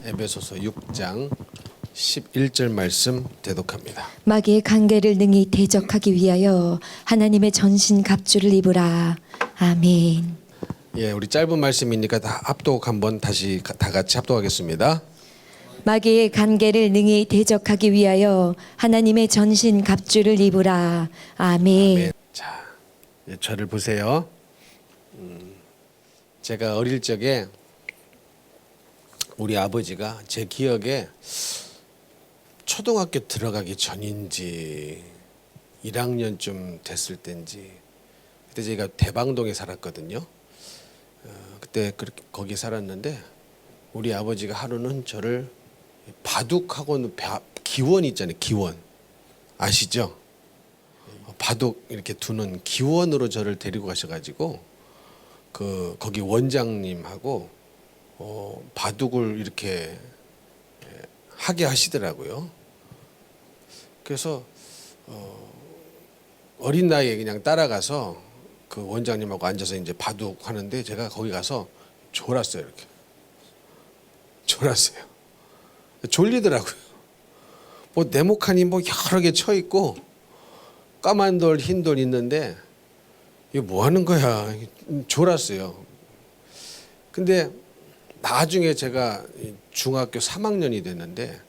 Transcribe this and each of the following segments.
에베소서 6장 11절 말씀 대독합니다. 마귀의 관계를 능히 대적하기 위하여 하나님의 전신 갑주를 입으라. 아멘. 예, 우리 짧은 말씀이니까 다 합독 한번 다시 다 같이 합독하겠습니다. 마귀의 관계를 능히 대적하기 위하여 하나님의 전신 갑주를 입으라. 아멘. 네. 자, 저를 보세요. 제가 어릴 적에 우리 아버지가 제 기억에 초등학교 들어가기 전인지 1학년쯤 됐을 때인지 그때 제가 대방동에 살았거든요. 그때 그렇게 거기 살았는데 우리 아버지가 하루는 저를 바둑학원 기원 있잖아요. 기원 아시죠? 바둑 이렇게 두는 기원으로 저를 데리고 가셔가지고 거기 원장님하고 바둑을 이렇게 하게 하시더라고요. 그래서 어린 나이에 그냥 따라가서 그 원장님하고 앉아서 이제 바둑 하는데 제가 거기 가서 졸았어요. 이렇게 졸았어요. 졸리더라고요. 뭐 네모칸이 뭐 여러 개 쳐 있고 까만 돌, 흰 돌 있는데 이게 뭐 하는 거야? 졸았어요. 근데 나중에 제가 중학교 3학년이 됐는데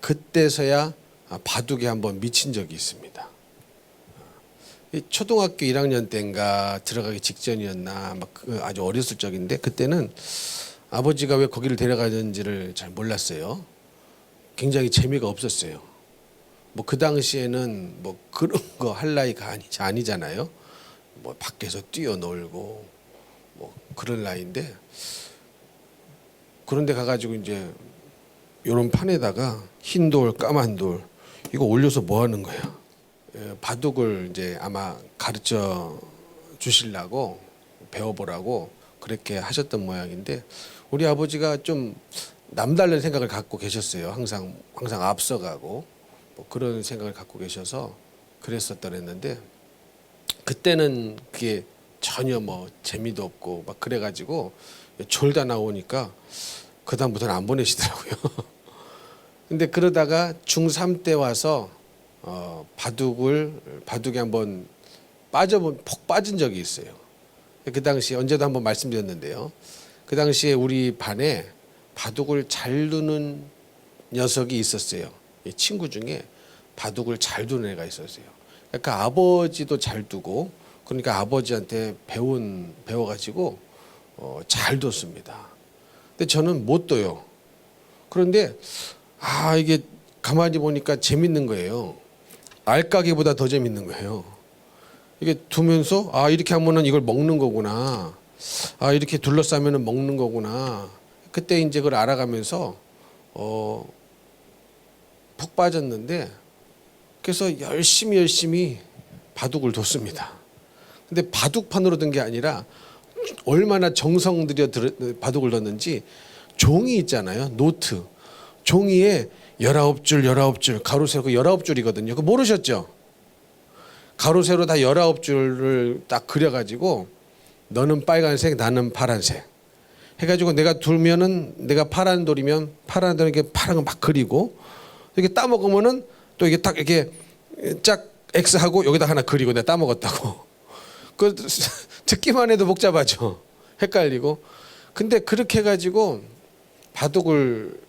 그때서야 바둑에 한번 미친 적이 있습니다. 초등학교 1학년 때인가 들어가기 직전이었나 막 아주 어렸을 적인데 그때는 아버지가 왜 거기를 데려가는지를 잘 몰랐어요. 굉장히 재미가 없었어요. 뭐 그 당시에는 뭐 그런 거 할 나이가 아니잖아요. 뭐 밖에서 뛰어놀고 뭐 그런 나이인데 그런데 가가지고 이제 요런 판에다가 흰 돌, 까만 돌 이거 올려서 뭐 하는 거야? 바둑을 이제 아마 가르쳐 주시려고 배워보라고 그렇게 하셨던 모양인데 우리 아버지가 좀 남다른 생각을 갖고 계셨어요. 항상 앞서가고 뭐 그런 생각을 갖고 계셔서 그랬었더랬는데 그때는 그게 전혀 뭐 재미도 없고 막 그래가지고 졸다 나오니까 그 다음부터는 안 보내시더라고요. 근데 그러다가 중3 때 와서 바둑에 한번 푹 빠진 적이 있어요. 그 당시 언제도 한번 말씀드렸는데요. 그 당시에 우리 반에 바둑을 잘 두는 녀석이 있었어요. 친구 중에 바둑을 잘 두는 애가 있었어요. 그러니까 아버지도 잘 두고 그러니까 아버지한테 배워가지고 잘 뒀습니다. 근데 저는 못 둬요. 그런데 이게 가만히 보니까 재밌는 거예요. 알까기보다 더 재밌는 거예요. 이게 두면서 이렇게 하면은 이걸 먹는 거구나. 이렇게 둘러싸면은 먹는 거구나. 그때 이제 그걸 알아가면서 푹 빠졌는데 그래서 열심히 바둑을 뒀습니다. 근데 바둑판으로 든 게 아니라 얼마나 정성 들여 바둑을 뒀는지 종이 있잖아요. 노트. 종이에 19줄 가로 세로 19줄이거든요. 그거 모르셨죠? 가로 세로 다 19줄을 딱 그려가지고 너는 빨간색 나는 파란색 해가지고 내가 두면은 내가 파란 돌이면 파란 돌에 파란 거 막 그리고 이렇게 따먹으면은 또 이게 딱 이렇게 짝 X하고 여기다 하나 그리고 내가 따먹었다고. 그 듣기만 해도 복잡하죠. 헷갈리고. 근데 그렇게 해가지고 바둑을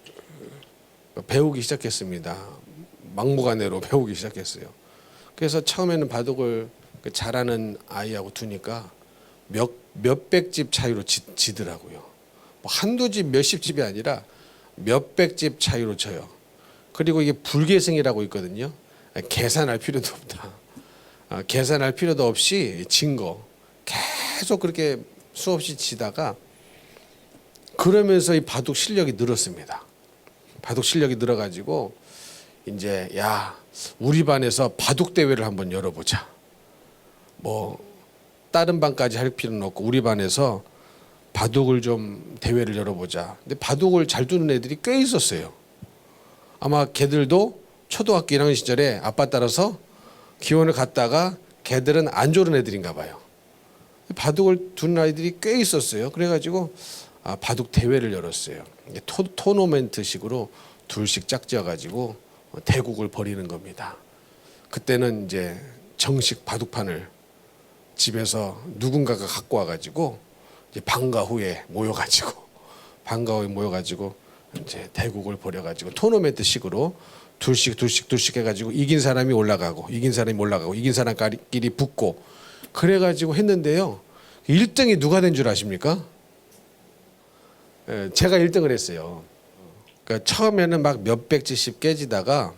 배우기 시작했습니다. 막무가내로 배우기 시작했어요. 그래서 처음에는 바둑을 잘하는 아이하고 두니까 몇백 집 차이로 지더라고요. 뭐 한두 집 몇십 집이 아니라 몇백 집 차이로 져요. 그리고 이게 불계승이라고 있거든요. 계산할 필요도 없다. 계산할 필요도 없이 진 거 계속 그렇게 수없이 지다가 그러면서 이 바둑 실력이 늘었습니다. 바둑 실력이 늘어가지고 이제 우리 반에서 바둑 대회를 한번 열어보자. 뭐 다른 반까지 할 필요는 없고 우리 반에서 바둑을 좀 대회를 열어보자. 근데 바둑을 잘 두는 애들이 꽤 있었어요. 아마 걔들도 초등학교 1학년 시절에 아빠 따라서 기원을 갔다가 걔들은 안 좋은 애들인가 봐요. 바둑을 두는 아이들이 꽤 있었어요. 그래가지고 바둑 대회를 열었어요. 이게 토너멘트식으로 둘씩 짝지어가지고 대국을 벌이는 겁니다. 그때는 이제 정식 바둑판을 집에서 누군가가 갖고 와가지고 이제 방과 후에 모여가지고 이제 대국을 벌여가지고 토너멘트식으로 둘씩 해가지고 이긴 사람이 올라가고 이긴 사람끼리 붙고 그래가지고 했는데요. 1등이 누가 된 줄 아십니까? 제가 1등을 했어요. 그러니까 처음에는 막 몇백 지씩 깨지다가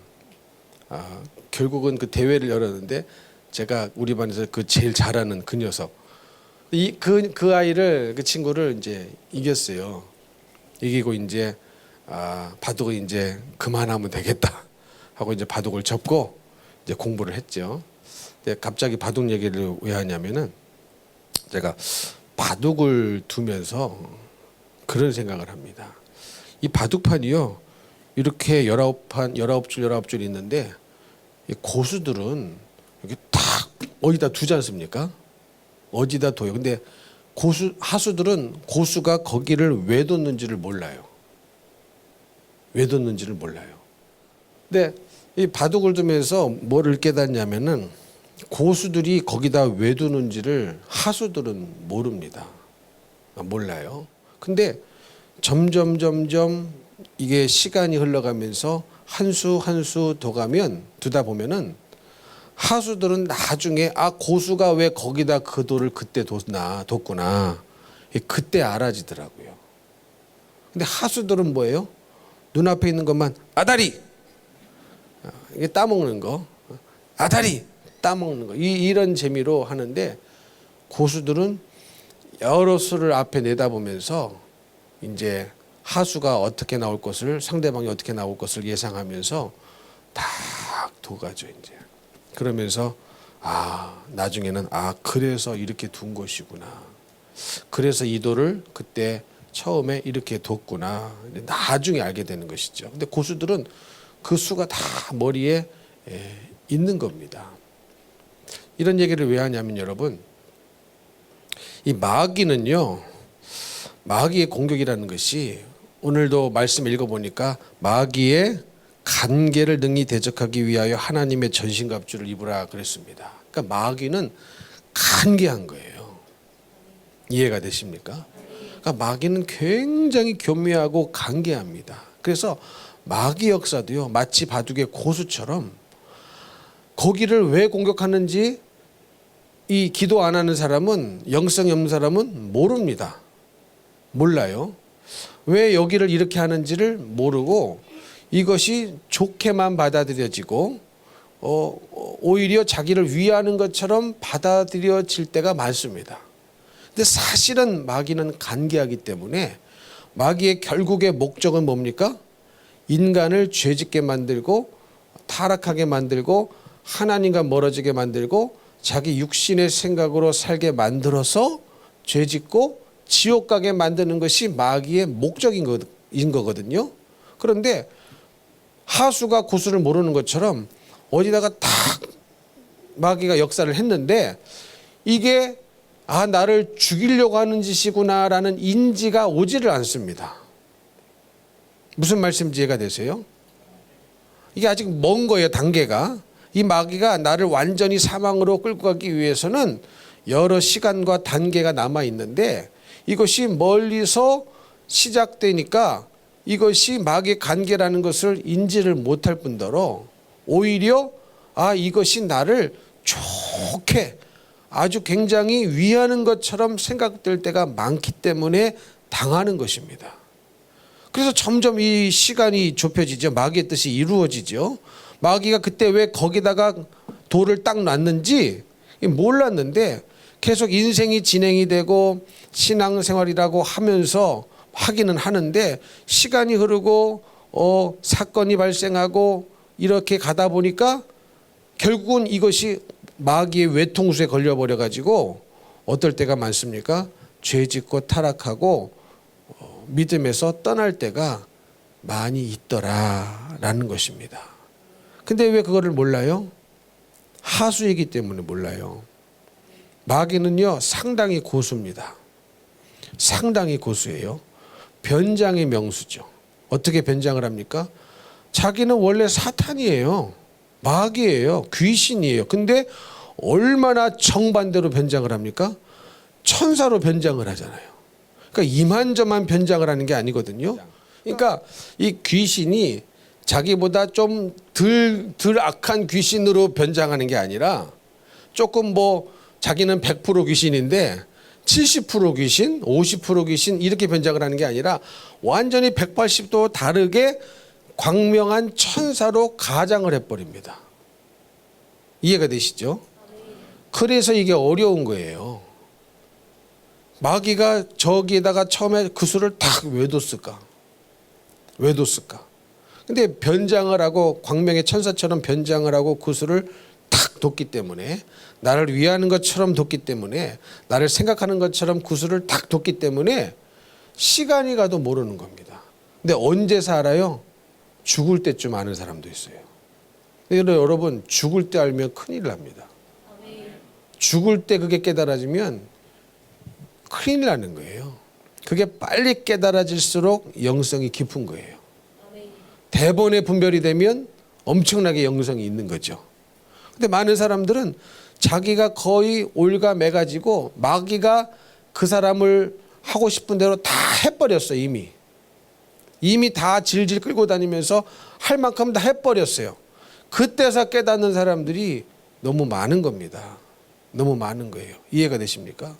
결국은 그 대회를 열었는데 제가 우리 반에서 그 제일 잘하는 그 녀석 그 아이를 그 친구를 이제 이겼어요. 이기고 이제 바둑을 이제 그만하면 되겠다 하고 이제 바둑을 접고 이제 공부를 했죠. 근데 갑자기 바둑 얘기를 왜 하냐면은 제가 바둑을 두면서 그런 생각을 합니다. 이 바둑판이요. 이렇게 19줄 있는데 이 고수들은 이렇게 딱 어디다 두지 않습니까? 어디다 둬요. 근데 하수들은 고수가 거기를 왜 뒀는지를 몰라요. 근데 이 바둑을 두면서 뭐를 깨닫냐면은 고수들이 거기다 왜 두는지를 하수들은 모릅니다. 몰라요. 근데 점점 이게 시간이 흘러가면서 한 수 두다 보면은 하수들은 나중에 고수가 왜 거기다 그 돌을 그때 뒀구나 그때 알아지더라고요. 근데 하수들은 뭐예요? 눈앞에 있는 것만 아다리 이게 따먹는 거 아다리 따먹는 거 이런 재미로 하는데 고수들은 여러 수를 앞에 내다보면서 이제 하수가 어떻게 나올 것을 상대방이 어떻게 나올 것을 예상하면서 딱 둬가죠 이제. 그러면서 나중에는 그래서 이렇게 둔 것이구나. 그래서 이 돌을 그때 처음에 이렇게 뒀구나. 나중에 알게 되는 것이죠. 근데 고수들은 그 수가 다 머리에 있는 겁니다. 이런 얘기를 왜 하냐면 여러분 이 마귀는요. 마귀의 공격이라는 것이 오늘도 말씀 읽어보니까 마귀의 간계를 능히 대적하기 위하여 하나님의 전신갑주를 입으라 그랬습니다. 그러니까 마귀는 간계한 거예요. 이해가 되십니까? 그러니까 마귀는 굉장히 교묘하고 간계합니다. 그래서 마귀 역사도요 마치 바둑의 고수처럼 거기를 왜 공격하는지 이 기도 안 하는 사람은 영성이 없는 사람은 모릅니다. 몰라요. 왜 여기를 이렇게 하는지를 모르고 이것이 좋게만 받아들여지고 오히려 자기를 위하는 것처럼 받아들여질 때가 많습니다. 근데 사실은 마귀는 간계하기 때문에 마귀의 결국의 목적은 뭡니까? 인간을 죄짓게 만들고 타락하게 만들고 하나님과 멀어지게 만들고 자기 육신의 생각으로 살게 만들어서 죄짓고 지옥 가게 만드는 것이 마귀의 목적인 거거든요. 그런데 하수가 고수를 모르는 것처럼 어디다가 딱 마귀가 역사를 했는데 이게 나를 죽이려고 하는 짓이구나라는 인지가 오지를 않습니다. 무슨 말씀인지 이해가 되세요? 이게 아직 먼 거예요. 단계가. 이 마귀가 나를 완전히 사망으로 끌고 가기 위해서는 여러 시간과 단계가 남아 있는데 이것이 멀리서 시작되니까 이것이 마귀의 간계라는 것을 인지를 못할 뿐더러 오히려 이것이 나를 좋게 아주 굉장히 위하는 것처럼 생각될 때가 많기 때문에 당하는 것입니다. 그래서 점점 이 시간이 좁혀지죠. 마귀의 뜻이 이루어지죠. 마귀가 그때 왜 거기다가 돌을 딱 놨는지 몰랐는데 계속 인생이 진행이 되고 신앙생활이라고 하면서 하기는 하는데 시간이 흐르고 사건이 발생하고 이렇게 가다 보니까 결국은 이것이 마귀의 외통수에 걸려버려 가지고 어떨 때가 많습니까? 죄짓고 타락하고 믿음에서 떠날 때가 많이 있더라라는 것입니다. 근데 왜 그거를 몰라요? 하수이기 때문에 몰라요. 마귀는요 상당히 고수입니다. 상당히 고수예요. 변장의 명수죠. 어떻게 변장을 합니까? 자기는 원래 사탄이에요. 마귀예요. 귀신이에요. 근데 얼마나 정반대로 변장을 합니까? 천사로 변장을 하잖아요. 그러니까 이만저만 변장을 하는 게 아니거든요. 그러니까 이 귀신이 자기보다 좀 덜 악한 귀신으로 변장하는 게 아니라 조금 뭐 자기는 100% 귀신인데 70% 귀신, 50% 귀신 이렇게 변장을 하는 게 아니라 완전히 180도 다르게 광명한 천사로 가장을 해버립니다. 이해가 되시죠? 그래서 이게 어려운 거예요. 마귀가 저기에다가 처음에 그 수를 탁 왜 뒀을까? 왜 뒀을까? 근데 변장을 하고 광명의 천사처럼 변장을 하고 그 수를 탁 뒀기 때문에 나를 위하는 것처럼 뒀기 때문에 나를 생각하는 것처럼 그 수를 탁 뒀기 때문에 시간이 가도 모르는 겁니다. 근데 언제 살아요? 죽을 때쯤 아는 사람도 있어요. 근데 여러분 죽을 때 알면 큰일 납니다. 죽을 때 그게 깨달아지면 큰일 나는 거예요. 그게 빨리 깨달아질수록 영성이 깊은 거예요. 대번에 분별이 되면 엄청나게 영성이 있는 거죠. 근데 많은 사람들은 자기가 거의 올가매가지고 마귀가 그 사람을 하고 싶은 대로 다 해버렸어. 이미 다 질질 끌고 다니면서 할 만큼 다 해버렸어요. 그때서 깨닫는 사람들이 너무 많은 겁니다. 너무 많은 거예요. 이해가 되십니까?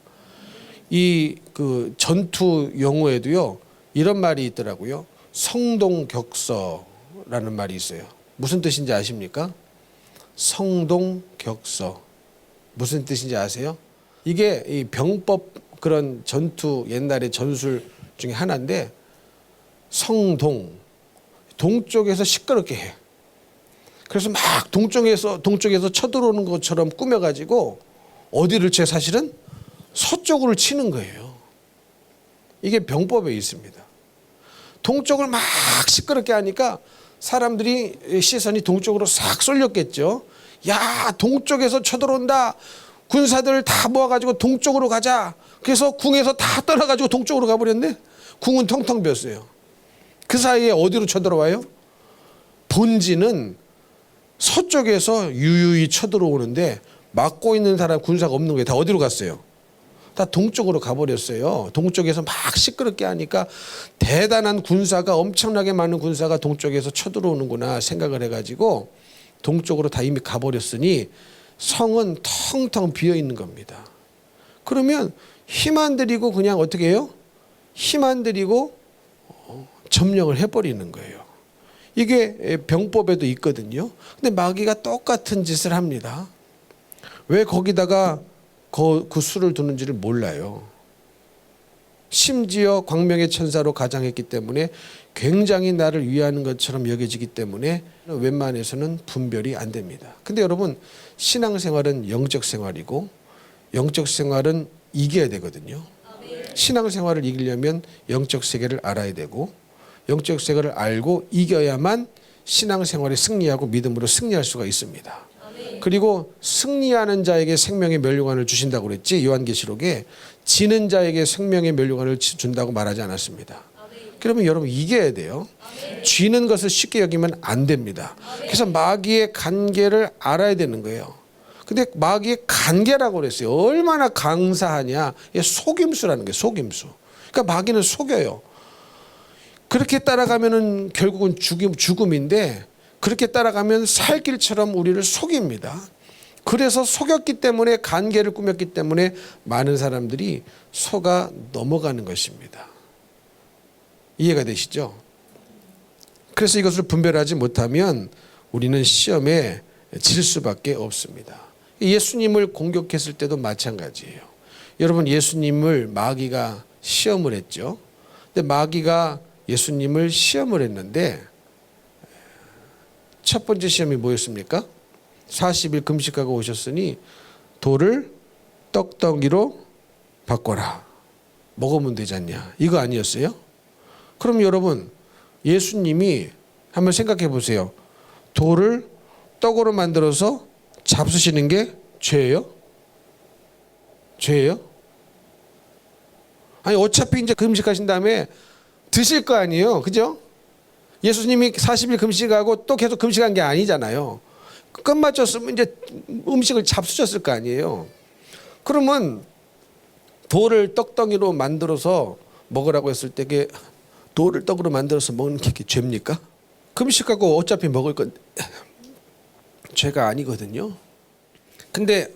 이 그 전투 용어에도요 이런 말이 있더라고요. 성동격서라는 말이 있어요. 무슨 뜻인지 아십니까? 성동격서 무슨 뜻인지 아세요? 이게 이 병법 그런 전투 옛날의 전술 중에 하나인데 동쪽에서 시끄럽게 해. 그래서 막 동쪽에서 쳐들어오는 것처럼 꾸며가지고 어디를 쳐 사실은 서쪽으로 치는 거예요. 이게 병법에 있습니다. 동쪽을 막 시끄럽게 하니까 사람들이 시선이 동쪽으로 싹 쏠렸겠죠. 야, 동쪽에서 쳐들어온다. 군사들 다 모아가지고 동쪽으로 가자. 그래서 궁에서 다 떠나가지고 동쪽으로 가버렸네. 궁은 텅텅 비었어요. 그 사이에 어디로 쳐들어와요? 본진은 서쪽에서 유유히 쳐들어오는데 막고 있는 사람 군사가 없는 거예요. 다 어디로 갔어요? 다 동쪽으로 가버렸어요. 동쪽에서 막 시끄럽게 하니까 대단한 군사가 엄청나게 많은 군사가 동쪽에서 쳐들어오는구나 생각을 해가지고 동쪽으로 다 이미 가버렸으니 성은 텅텅 비어 있는 겁니다. 그러면 힘 안 들이고 그냥 어떻게 해요? 힘 안 들이고 점령을 해버리는 거예요. 이게 병법에도 있거든요. 근데 마귀가 똑같은 짓을 합니다. 왜 거기다가 그 수를 두는지를 몰라요. 심지어 광명의 천사로 가장했기 때문에 굉장히 나를 위하는 것처럼 여겨지기 때문에 웬만해서는 분별이 안 됩니다. 근데 여러분 신앙생활은 영적 생활이고 영적 생활은 이겨야 되거든요. 신앙생활을 이기려면 영적 세계를 알아야 되고 영적 세계를 알고 이겨야만 신앙생활에 승리하고 믿음으로 승리할 수가 있습니다. 그리고 승리하는 자에게 생명의 면류관을 주신다고 그랬지. 요한계시록에 지는 자에게 생명의 면류관을 준다고 말하지 않았습니다. 그러면 여러분 이겨야 돼요. 쥐는 것을 쉽게 여기면 안 됩니다. 그래서 마귀의 간계를 알아야 되는 거예요. 근데 마귀의 간계라고 그랬어요. 얼마나 강사하냐. 이게 속임수라는 거예요. 속임수. 그러니까 마귀는 속여요. 그렇게 따라가면은 결국은 죽음인데 그렇게 따라가면 살 길처럼 우리를 속입니다. 그래서 속였기 때문에 간계를 꾸몄기 때문에 많은 사람들이 속아 넘어가는 것입니다. 이해가 되시죠? 그래서 이것을 분별하지 못하면 우리는 시험에 질 수밖에 없습니다. 예수님을 공격했을 때도 마찬가지예요. 여러분 예수님을 마귀가 시험을 했죠. 근데 마귀가 예수님을 시험을 했는데 첫 번째 시험이 뭐였습니까? 40일 금식하고 오셨으니 돌을 떡덩이로 바꿔라. 먹으면 되지 않냐. 이거 아니었어요? 그럼 여러분 예수님이 한번 생각해 보세요. 돌을 떡으로 만들어서 잡수시는 게 죄예요? 죄예요? 아니 어차피 이제 금식하신 다음에 드실 거 아니에요. 그죠? 예수님이 40일 금식하고 또 계속 금식한 게 아니잖아요. 끝마쳤으면 이제 음식을 잡수셨을 거 아니에요. 그러면 돌을 떡덩이로 만들어서 먹으라고 했을 때 그게 돌을 떡으로 만들어서 먹는 게 죄입니까? 금식하고 어차피 먹을 건 죄가 아니거든요. 근데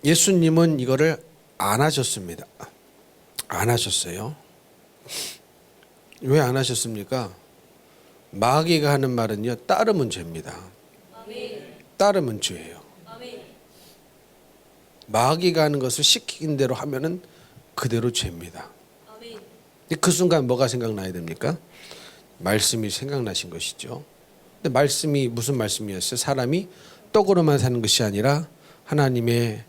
예수님은 이거를 안 하셨습니다. 안 하셨어요. 왜 안 하셨습니까? 마귀가 하는 말은요, 따르면 죄입니다. 따르면 죄예요. 마귀가 하는 것을 시킨 대로 하면은 그대로 죄입니다. 그 순간 뭐가 생각나야 됩니까? 말씀이 생각나신 것이죠. 근데 말씀이 무슨 말씀이었어요? 사람이 떡으로만 사는 것이 아니라 하나님의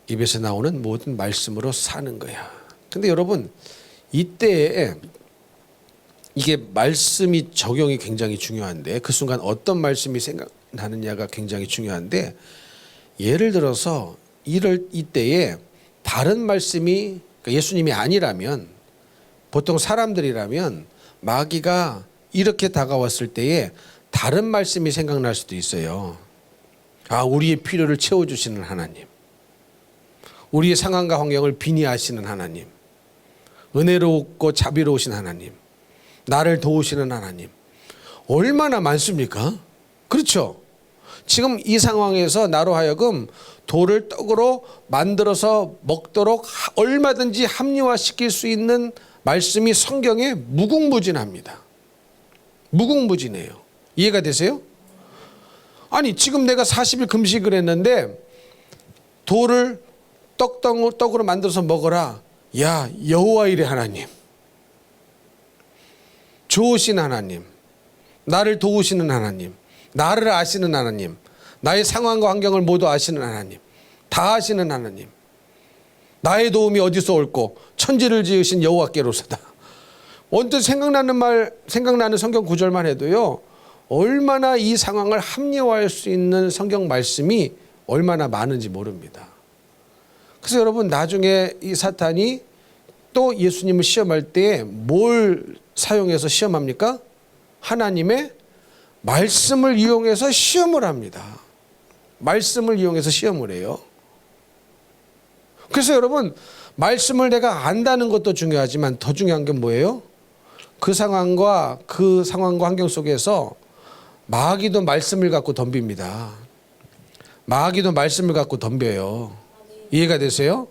입에서 나오는 모든 말씀으로 사는 거야. 근데 여러분, 이때에 이게 말씀이 적용이 굉장히 중요한데, 그 순간 어떤 말씀이 생각나느냐가 굉장히 중요한데, 예를 들어서 이때에 다른 말씀이, 그러니까 예수님이 아니라면, 보통 사람들이라면 마귀가 이렇게 다가왔을 때에 다른 말씀이 생각날 수도 있어요. 아, 우리의 필요를 채워주시는 하나님, 우리의 상황과 환경을 비니하시는 하나님, 은혜롭고 자비로우신 하나님, 나를 도우시는 하나님, 얼마나 많습니까? 그렇죠? 지금 이 상황에서 나로 하여금 돌을 떡으로 만들어서 먹도록 얼마든지 합리화시킬 수 있는 말씀이 성경에 무궁무진합니다. 무궁무진해요. 이해가 되세요? 아니, 지금 내가 40일 금식을 했는데 돌을 떡으로 만들어서 먹어라. 야, 여호와 일의 하나님, 좋으신 하나님, 나를 도우시는 하나님, 나를 아시는 하나님, 나의 상황과 환경을 모두 아시는 하나님, 다 아시는 하나님, 나의 도움이 어디서 올꼬 천지를 지으신 여호와께로서다. 언뜻 생각나는 성경 구절만 해도요, 얼마나 이 상황을 합리화할 수 있는 성경 말씀이 얼마나 많은지 모릅니다. 그래서 여러분, 나중에 이 사탄이 또 예수님을 시험할 때 뭘 사용해서 시험합니까? 하나님의 말씀을 이용해서 시험을 합니다. 말씀을 이용해서 시험을 해요. 그래서 여러분, 말씀을 내가 안다는 것도 중요하지만 더 중요한 게 뭐예요? 그 상황과 환경 속에서 마귀도 말씀을 갖고 덤빕니다. 마귀도 말씀을 갖고 덤벼요. 이해가 되세요?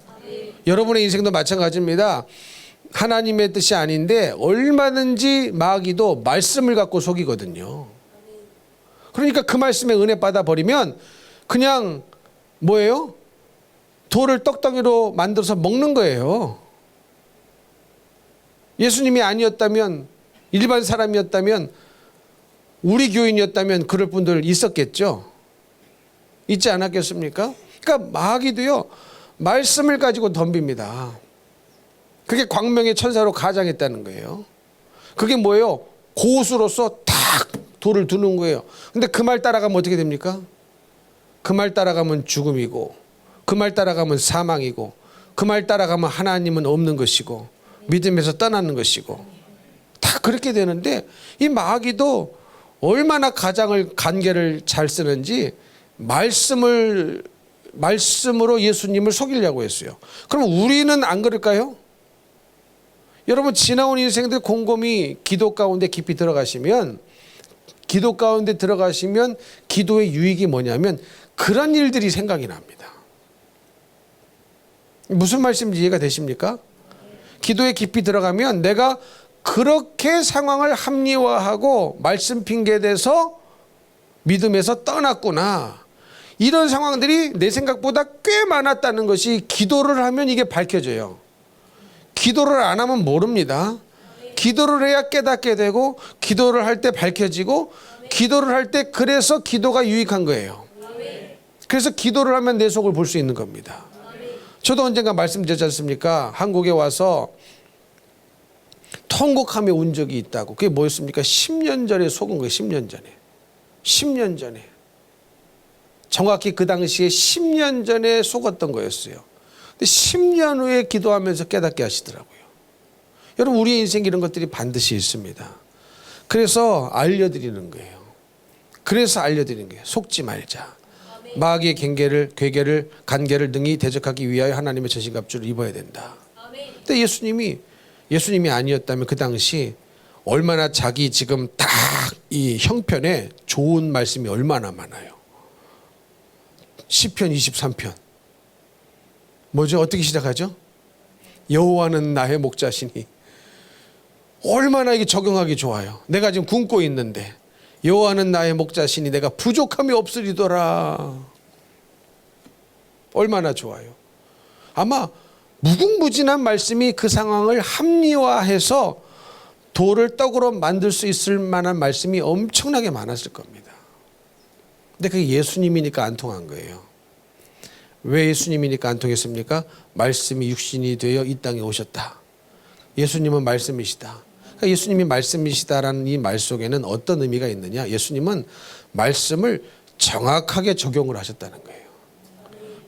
여러분의 인생도 마찬가지입니다. 하나님의 뜻이 아닌데 얼마든지 마귀도 말씀을 갖고 속이거든요. 그러니까 그 말씀에 은혜 받아버리면 그냥 뭐예요? 돌을 떡덩이로 만들어서 먹는 거예요. 예수님이 아니었다면, 일반 사람이었다면, 우리 교인이었다면 그럴 분들 있었겠죠. 있지 않았겠습니까? 그러니까 마귀도요, 말씀을 가지고 덤빕니다. 그게 광명의 천사로 가장했다는 거예요. 그게 뭐예요? 고수로서 탁 돌을 두는 거예요. 근데 그 말 따라가면 어떻게 됩니까? 그 말 따라가면 죽음이고, 그 말 따라가면 사망이고, 그 말 따라가면 하나님은 없는 것이고, 믿음에서 떠나는 것이고, 다 그렇게 되는데, 이 마귀도 얼마나 간계를 잘 쓰는지 말씀으로 예수님을 속이려고 했어요. 그럼 우리는 안 그럴까요? 여러분, 지나온 인생들 곰곰이 기도 가운데 깊이 들어가시면, 기도의 유익이 뭐냐면 그런 일들이 생각이 납니다. 무슨 말씀인지 이해가 되십니까? 기도에 깊이 들어가면 내가 그렇게 상황을 합리화하고 말씀 핑계대서 믿음에서 떠났구나, 이런 상황들이 내 생각보다 꽤 많았다는 것이 기도를 하면 이게 밝혀져요. 기도를 안 하면 모릅니다. 기도를 해야 깨닫게 되고, 기도를 할 때 밝혀지고, 기도를 할 때 그래서 기도가 유익한 거예요. 그래서 기도를 하면 내 속을 볼 수 있는 겁니다. 저도 언젠가 말씀드렸지 않습니까? 한국에 와서 통곡하며 운 적이 있다고. 그게 뭐였습니까? 10년 전에 속은 거예요. 10년 전에. 10년 전에. 정확히 그 당시에 10년 전에 속았던 거였어요. 근데 10년 후에 기도하면서 깨닫게 하시더라고요. 여러분 우리의 인생 이런 것들이 반드시 있습니다. 그래서 알려드리는 거예요. 그래서 알려드리는 거예요. 속지 말자. 마귀의 간계를 능히 대적하기 위하여 하나님의 전신갑주를 입어야 된다. 근데 예수님이 아니었다면 그 당시 얼마나 자기 지금 딱 이 형편에 좋은 말씀이 얼마나 많아요. 시편 23편 뭐죠? 어떻게 시작하죠? 여호와는 나의 목자시니. 얼마나 이게 적용하기 좋아요. 내가 지금 굶고 있는데 여호와는 나의 목자시니 내가 부족함이 없으리더라. 얼마나 좋아요. 아마 무궁무진한 말씀이 그 상황을 합리화해서 돌을 떡으로 만들 수 있을 만한 말씀이 엄청나게 많았을 겁니다. 근데 그게 예수님이니까 안 통한 거예요. 왜 예수님이니까 안 통했습니까? 말씀이 육신이 되어 이 땅에 오셨다. 예수님은 말씀이시다. 그러니까 예수님이 말씀이시다라는 이 말 속에는 어떤 의미가 있느냐? 예수님은 말씀을 정확하게 적용을 하셨다는 거예요.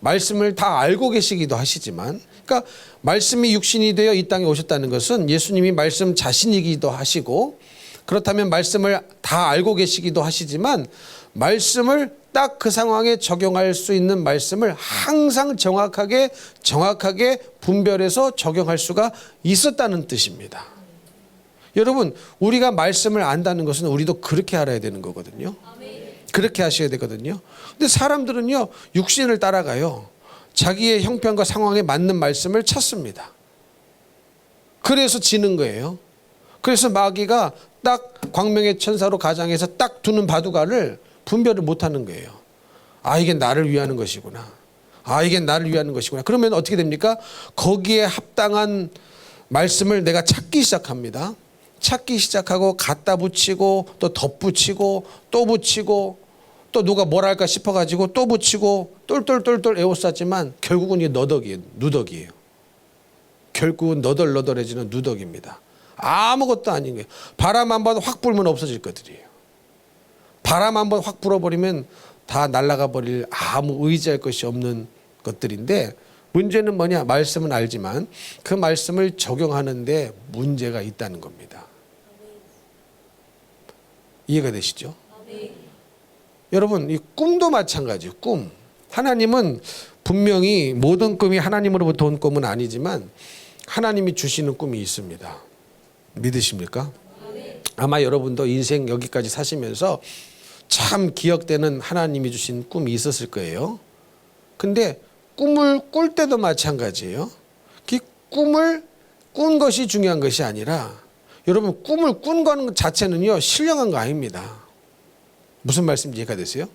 말씀을 다 알고 계시기도 하시지만, 그러니까 말씀이 육신이 되어 이 땅에 오셨다는 것은 예수님이 말씀 자신이기도 하시고, 그렇다면 말씀을 다 알고 계시기도 하시지만 말씀을 딱 그 상황에 적용할 수 있는 말씀을 항상 정확하게 분별해서 적용할 수가 있었다는 뜻입니다. 여러분 우리가 말씀을 안다는 것은 우리도 그렇게 알아야 되는 거거든요. 그렇게 하셔야 되거든요. 근데 사람들은요 육신을 따라가요. 자기의 형편과 상황에 맞는 말씀을 찾습니다. 그래서 지는 거예요. 그래서 마귀가 딱 광명의 천사로 가장해서 딱 두는 바둑알을 분별을 못하는 거예요. 아 이게 나를 위하는 것이구나. 아 이게 나를 위하는 것이구나. 그러면 어떻게 됩니까? 거기에 합당한 말씀을 내가 찾기 시작합니다. 찾기 시작하고 갖다 붙이고 또 덧붙이고 또 붙이고 또 누가 뭘 할까 싶어가지고 또 붙이고 똘똘똘똘 에워쌌지만 결국은 이게 누더기예요. 결국은 너덜너덜해지는 누더기입니다. 아무것도 아닌 거예요. 바람 한번 확 불면 없어질 것들이에요. 바람 한번 확 불어버리면 다 날아가 버릴 아무 의지할 것이 없는 것들인데 문제는 뭐냐? 말씀은 알지만 그 말씀을 적용하는데 문제가 있다는 겁니다. 이해가 되시죠? 여러분 이 꿈도 마찬가지예요. 꿈. 하나님은 분명히 모든 꿈이 하나님으로부터 온 꿈은 아니지만 하나님이 주시는 꿈이 있습니다. 믿으십니까? 아마 여러분도 인생 여기까지 사시면서 참 기억되는 하나님이 주신 꿈이 있었을 거예요. 근데 꿈을 꿀 때도 마찬가지예요. 그 꿈을 꾼 것이 중요한 것이 아니라 여러분 꿈을 꾼 것 자체는요 신령한 거 아닙니다. 무슨 말씀인지 이해가 되세요?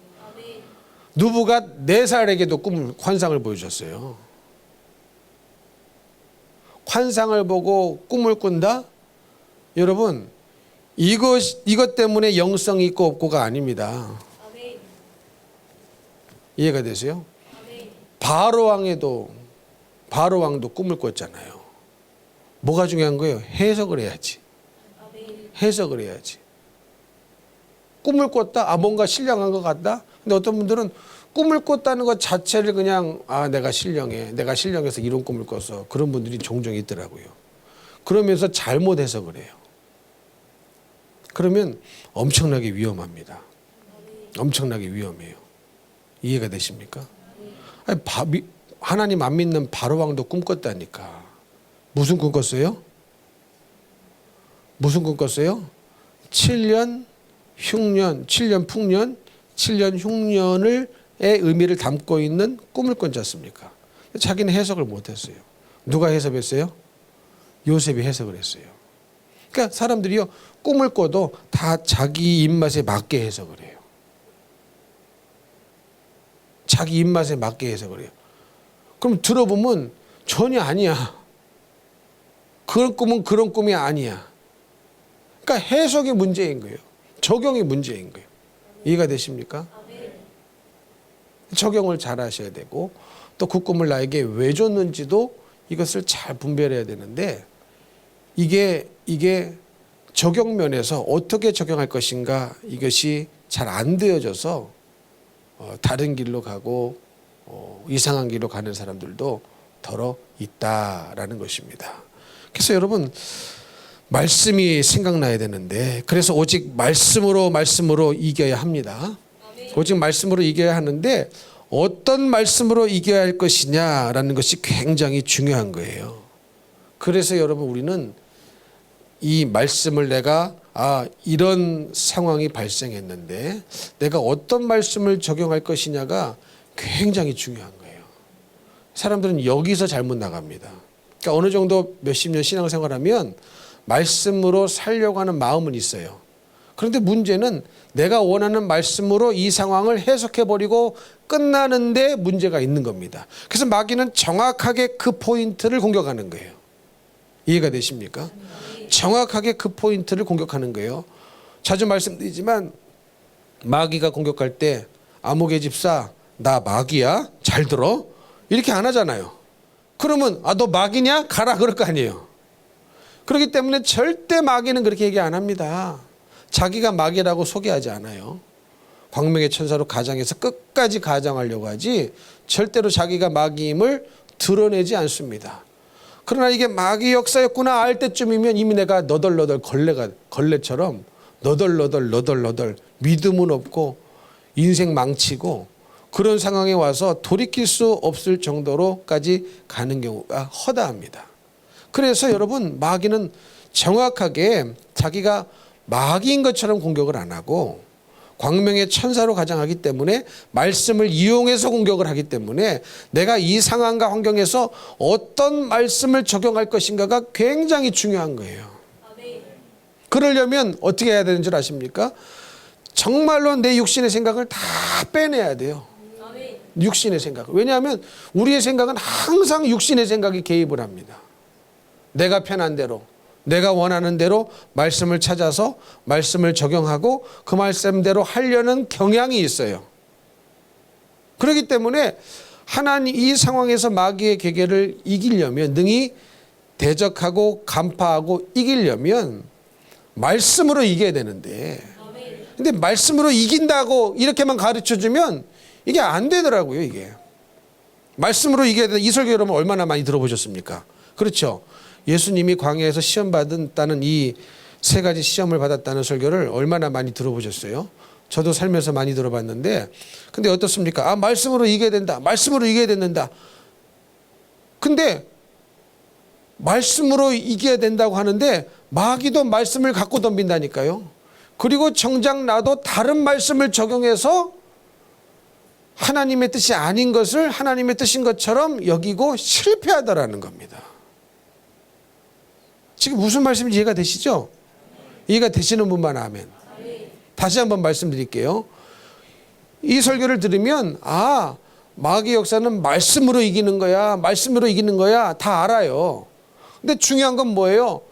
누부가 4살에게도 환상을 보여줬어요. 환상을 보고 꿈을 꾼다? 여러분 이것 때문에 영성이 있고 없고가 아닙니다. 이해가 되세요? 바로 왕도 꿈을 꿨잖아요. 뭐가 중요한 거예요? 해석을 해야지. 해석을 해야지. 꿈을 꿨다? 뭔가 신령한 것 같다? 근데 어떤 분들은 꿈을 꿨다는 것 자체를 그냥 내가 신령해. 내가 신령해서 이런 꿈을 꿨어. 그런 분들이 종종 있더라고요. 그러면서 잘못 해석을 해요. 그러면 엄청나게 위험합니다. 엄청나게 위험해요. 이해가 되십니까? 아니, 하나님 안 믿는 바로왕도 꿈 꿨다니까. 무슨 꿈 꿨어요? 무슨 꿈 꿨어요? 7년 풍년, 7년 흉년의 의미를 담고 있는 꿈을 꿨지 않습니까? 자기는 해석을 못했어요. 누가 해석했어요? 요셉이 해석을 했어요. 그러니까 사람들이요 꿈을 꿔도 다 자기 입맛에 맞게 해석을 해요. 자기 입맛에 맞게 해석을 해요. 그럼 들어보면 전혀 아니야. 그런 꿈은 그런 꿈이 아니야. 그러니까 해석이 문제인 거예요. 적용이 문제인 거예요. 이해가 되십니까? 적용을 잘 하셔야 되고 또 그 꿈을 나에게 왜 줬는지도 이것을 잘 분별해야 되는데 이게 적용 면에서 어떻게 적용할 것인가 이것이 잘 안 되어져서 다른 길로 가고 이상한 길로 가는 사람들도 더러 있다라는 것입니다. 그래서 여러분 말씀이 생각나야 되는데, 그래서 오직 말씀으로 이겨야 합니다. 오직 말씀으로 이겨야 하는데 어떤 말씀으로 이겨야 할 것이냐라는 것이 굉장히 중요한 거예요. 그래서 여러분, 우리는 이 말씀을 내가 이런 상황이 발생했는데 내가 어떤 말씀을 적용할 것이냐가 굉장히 중요한 거예요. 사람들은 여기서 잘못 나갑니다. 그러니까 어느 정도 몇십 년 신앙생활하면 말씀으로 살려고 하는 마음은 있어요. 그런데 문제는 내가 원하는 말씀으로 이 상황을 해석해버리고 끝나는데 문제가 있는 겁니다. 그래서 마귀는 정확하게 그 포인트를 공격하는 거예요. 이해가 되십니까? 정확하게 그 포인트를 공격하는 거예요. 자주 말씀드리지만 마귀가 공격할 때 아무개 집사 나 마귀야? 잘 들어? 이렇게 안 하잖아요. 그러면 너 마귀냐? 가라 그럴 거 아니에요. 그렇기 때문에 절대 마귀는 그렇게 얘기 안 합니다. 자기가 마귀라고 소개하지 않아요. 광명의 천사로 가장해서 끝까지 가장하려고 하지 절대로 자기가 마귀임을 드러내지 않습니다. 그러나 이게 마귀 역사였구나 알 때쯤이면 이미 내가 너덜너덜 걸레처럼 너덜너덜 믿음은 없고 인생 망치고 그런 상황에 와서 돌이킬 수 없을 정도로까지 가는 경우가 허다합니다. 그래서 여러분, 마귀는 정확하게 자기가 마귀인 것처럼 공격을 안 하고 광명의 천사로 가장하기 때문에 말씀을 이용해서 공격을 하기 때문에 내가 이 상황과 환경에서 어떤 말씀을 적용할 것인가가 굉장히 중요한 거예요. 그러려면 어떻게 해야 되는 줄 아십니까? 정말로 내 육신의 생각을 다 빼내야 돼요. 육신의 생각. 왜냐하면 우리의 생각은 항상 육신의 생각이 개입을 합니다. 내가 편한 대로, 내가 원하는 대로 말씀을 찾아서 말씀을 적용하고 그 말씀대로 하려는 경향이 있어요. 그렇기 때문에 하나님 이 상황에서 마귀의 계계를 이기려면, 능히 대적하고 간파하고 이기려면 말씀으로 이겨야 되는데, 근데 말씀으로 이긴다고 이렇게만 가르쳐주면 이게 안 되더라고요. 이게 말씀으로 이겨야 되는, 이 설교 여러분 얼마나 많이 들어보셨습니까? 그렇죠? 예수님이 광야에서 시험 받았다는 이 세 가지 시험을 받았다는 설교를 얼마나 많이 들어보셨어요? 저도 살면서 많이 들어봤는데, 근데 어떻습니까? 말씀으로 이겨야 된다. 말씀으로 이겨야 된다. 근데 말씀으로 이겨야 된다고 하는데 마귀도 말씀을 갖고 덤빈다니까요. 그리고 정작 나도 다른 말씀을 적용해서 하나님의 뜻이 아닌 것을 하나님의 뜻인 것처럼 여기고 실패하더라는 겁니다. 지금 무슨 말씀인지 이해가 되시죠? 이해가 되시는 분만 아멘. 다시 한번 말씀드릴게요. 이 설교를 들으면 마귀 역사는 말씀으로 이기는 거야, 말씀으로 이기는 거야, 다 알아요. 근데 중요한 건 뭐예요?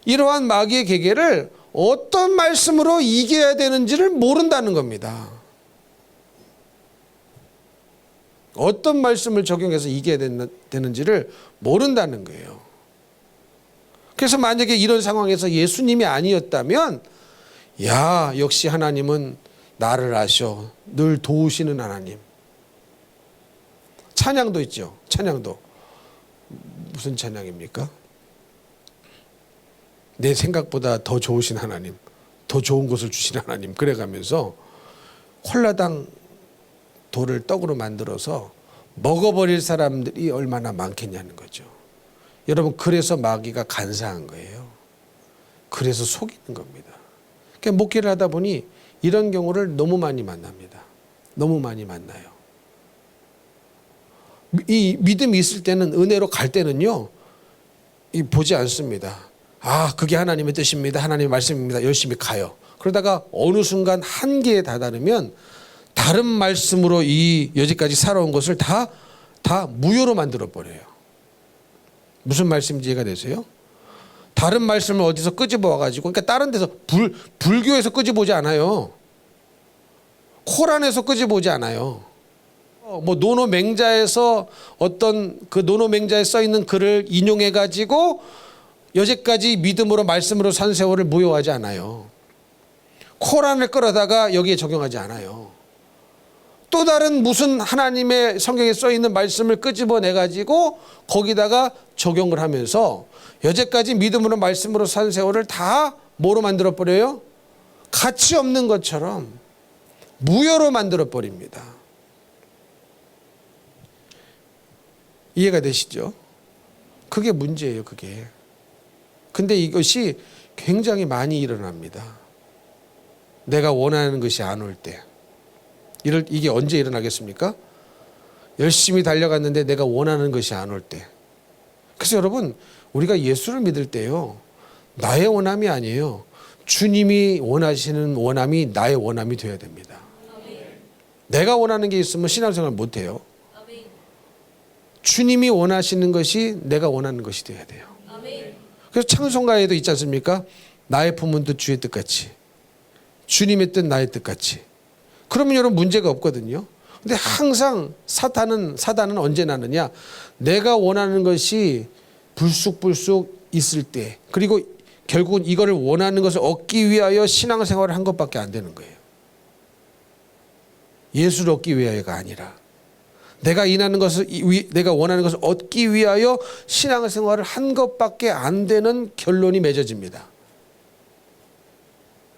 이러한 마귀의 계계를 어떤 말씀으로 이겨야 되는지를 모른다는 겁니다. 어떤 말씀을 적용해서 이겨야 되는지를 모른다는 거예요. 그래서 만약에 이런 상황에서 예수님이 아니었다면, 역시 하나님은 나를 아셔. 늘 도우시는 하나님. 찬양도 있죠. 찬양도. 무슨 찬양입니까? 내 생각보다 더 좋으신 하나님, 더 좋은 것을 주신 하나님. 그래가면서 홀라당 돌을 떡으로 만들어서 먹어버릴 사람들이 얼마나 많겠냐는 거죠. 여러분, 그래서 마귀가 간사한 거예요. 그래서 속이는 겁니다. 그러니까 목회를 하다 보니 이런 경우를 너무 많이 만납니다. 너무 많이 만나요. 이 믿음이 있을 때는, 은혜로 갈 때는요, 보지 않습니다. 그게 하나님의 뜻입니다. 하나님의 말씀입니다. 열심히 가요. 그러다가 어느 순간 한계에 다다르면 다른 말씀으로 이 여지까지 살아온 것을 다 무효로 만들어 버려요. 무슨 말씀인지 이해가 되세요? 다른 말씀을 어디서 끄집어 와가지고, 그러니까 다른 데서 불교에서 끄집어 오지 않아요. 코란에서 끄집어 오지 않아요. 노노맹자에서 어떤 그 노노맹자에 써 있는 글을 인용해 가지고 여지까지 믿음으로 말씀으로 산 세월을 무효하지 않아요. 코란을 끌어다가 여기에 적용하지 않아요. 또 다른 무슨 하나님의 성경에 써 있는 말씀을 끄집어내 가지고 거기다가 적용을 하면서 여태까지 믿음으로 말씀으로 산 세월을 다 뭐로 만들어 버려요? 가치 없는 것처럼 무효로 만들어 버립니다. 이해가 되시죠? 그게 문제예요, 그게. 근데 이것이 굉장히 많이 일어납니다. 내가 원하는 것이 안 올 때. 이게 언제 일어나겠습니까? 열심히 달려갔는데 내가 원하는 것이 안 올 때. 그래서 여러분, 우리가 예수를 믿을 때요, 나의 원함이 아니에요. 주님이 원하시는 원함이 나의 원함이 되어야 됩니다. 내가 원하는 게 있으면 신앙생활 못해요. 주님이 원하시는 것이 내가 원하는 것이 되어야 돼요. 그래서 찬송가에도 있지 않습니까? 나의 품은 뜻 주의 뜻같이, 주님의 뜻 나의 뜻같이. 그러면 여러분 문제가 없거든요. 근데 항상 사단은 언제 나느냐? 내가 원하는 것이 불쑥불쑥 있을 때, 그리고 결국은 이거를 원하는 것을 얻기 위하여 신앙생활을 한 것밖에 안 되는 거예요. 예수를 얻기 위하여가 아니라 내가 원하는 것을 얻기 위하여 신앙생활을 한 것밖에 안 되는 결론이 맺어집니다.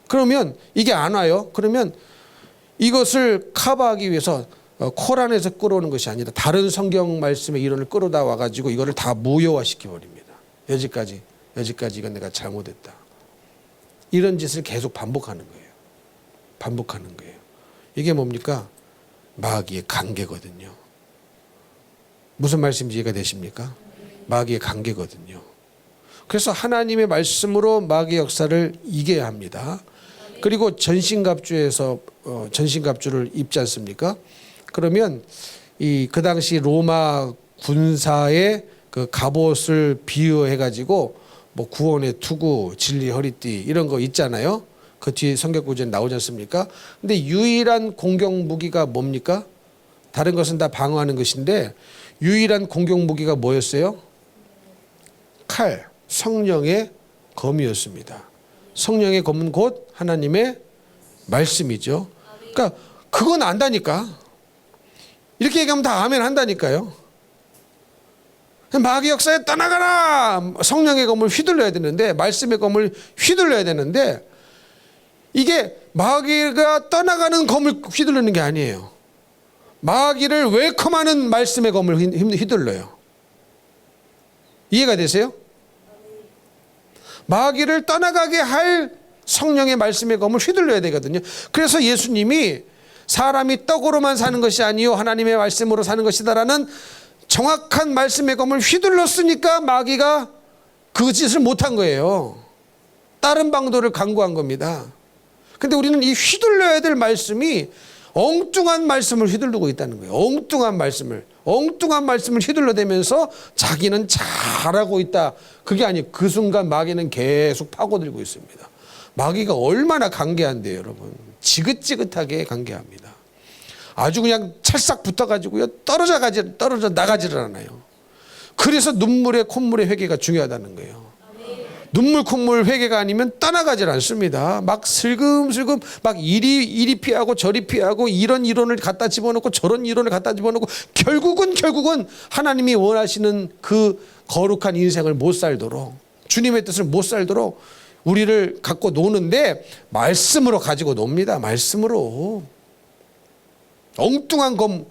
그러면 이게 안 와요. 그러면 이것을 커버하기 위해서 코란에서 끌어오는 것이 아니라 다른 성경 말씀의 이론을 끌어다 와가지고 이거를 다 무효화시켜 버립니다. 여기까지 이건 내가 잘못했다. 이런 짓을 계속 반복하는 거예요. 반복하는 거예요. 이게 뭡니까? 마귀의 관계거든요. 무슨 말씀인지 이해가 되십니까? 마귀의 관계거든요. 그래서 하나님의 말씀으로 마귀의 역사를 이겨야 합니다. 그리고 전신갑주에서 전신갑주를 입지 않습니까? 그러면 그 당시 로마 군사의 그 갑옷을 비유해 가지고 뭐 구원의 투구, 진리 허리띠 이런 거 있잖아요. 그 뒤에 성경 구절에 나오지 않습니까? 근데 유일한 공격 무기가 뭡니까? 다른 것은 다 방어하는 것인데 유일한 공격 무기가 뭐였어요? 칼, 성령의 검이었습니다. 성령의 검은 곧 하나님의 말씀이죠. 그러니까 그건 안다니까. 이렇게 얘기하면 다 아멘 한다니까요. 마귀 역사에 떠나가라. 성령의 검을 휘둘러야 되는데, 말씀의 검을 휘둘러야 되는데, 이게 마귀가 떠나가는 검을 휘두르는 게 아니에요. 마귀를 웰컴하는 말씀의 검을 휘둘러요. 이해가 되세요? 마귀를 떠나가게 할 성령의 말씀의 검을 휘둘러야 되거든요. 그래서 예수님이 사람이 떡으로만 사는 것이 아니요 하나님의 말씀으로 사는 것이다라는 정확한 말씀의 검을 휘둘렀으니까 마귀가 그 짓을 못한 거예요. 다른 방도를 강구한 겁니다. 근데 우리는 이 휘둘러야 될 말씀이 엉뚱한 말씀을 휘둘르고 있다는 거예요. 엉뚱한 말씀을 휘둘러대면서 자기는 잘하고 있다. 그게 아니에요. 그 순간 마귀는 계속 파고들고 있습니다. 마귀가 얼마나 간계한데요, 여러분. 지긋지긋하게 간계합니다. 아주 그냥 찰싹 붙어가지고요, 떨어져 나가지를 않아요. 그래서 눈물의 콧물의 회개가 중요하다는 거예요. 눈물 콧물 회개가 아니면 떠나가질 않습니다. 막 슬금슬금 막 이리 피하고 저리 피하고 이런 이론을 갖다 집어넣고 저런 이론을 갖다 집어넣고 결국은 하나님이 원하시는 그 거룩한 인생을 못 살도록, 주님의 뜻을 못 살도록 우리를 갖고 노는데 말씀으로 가지고 놉니다. 말씀으로. 엉뚱한 검.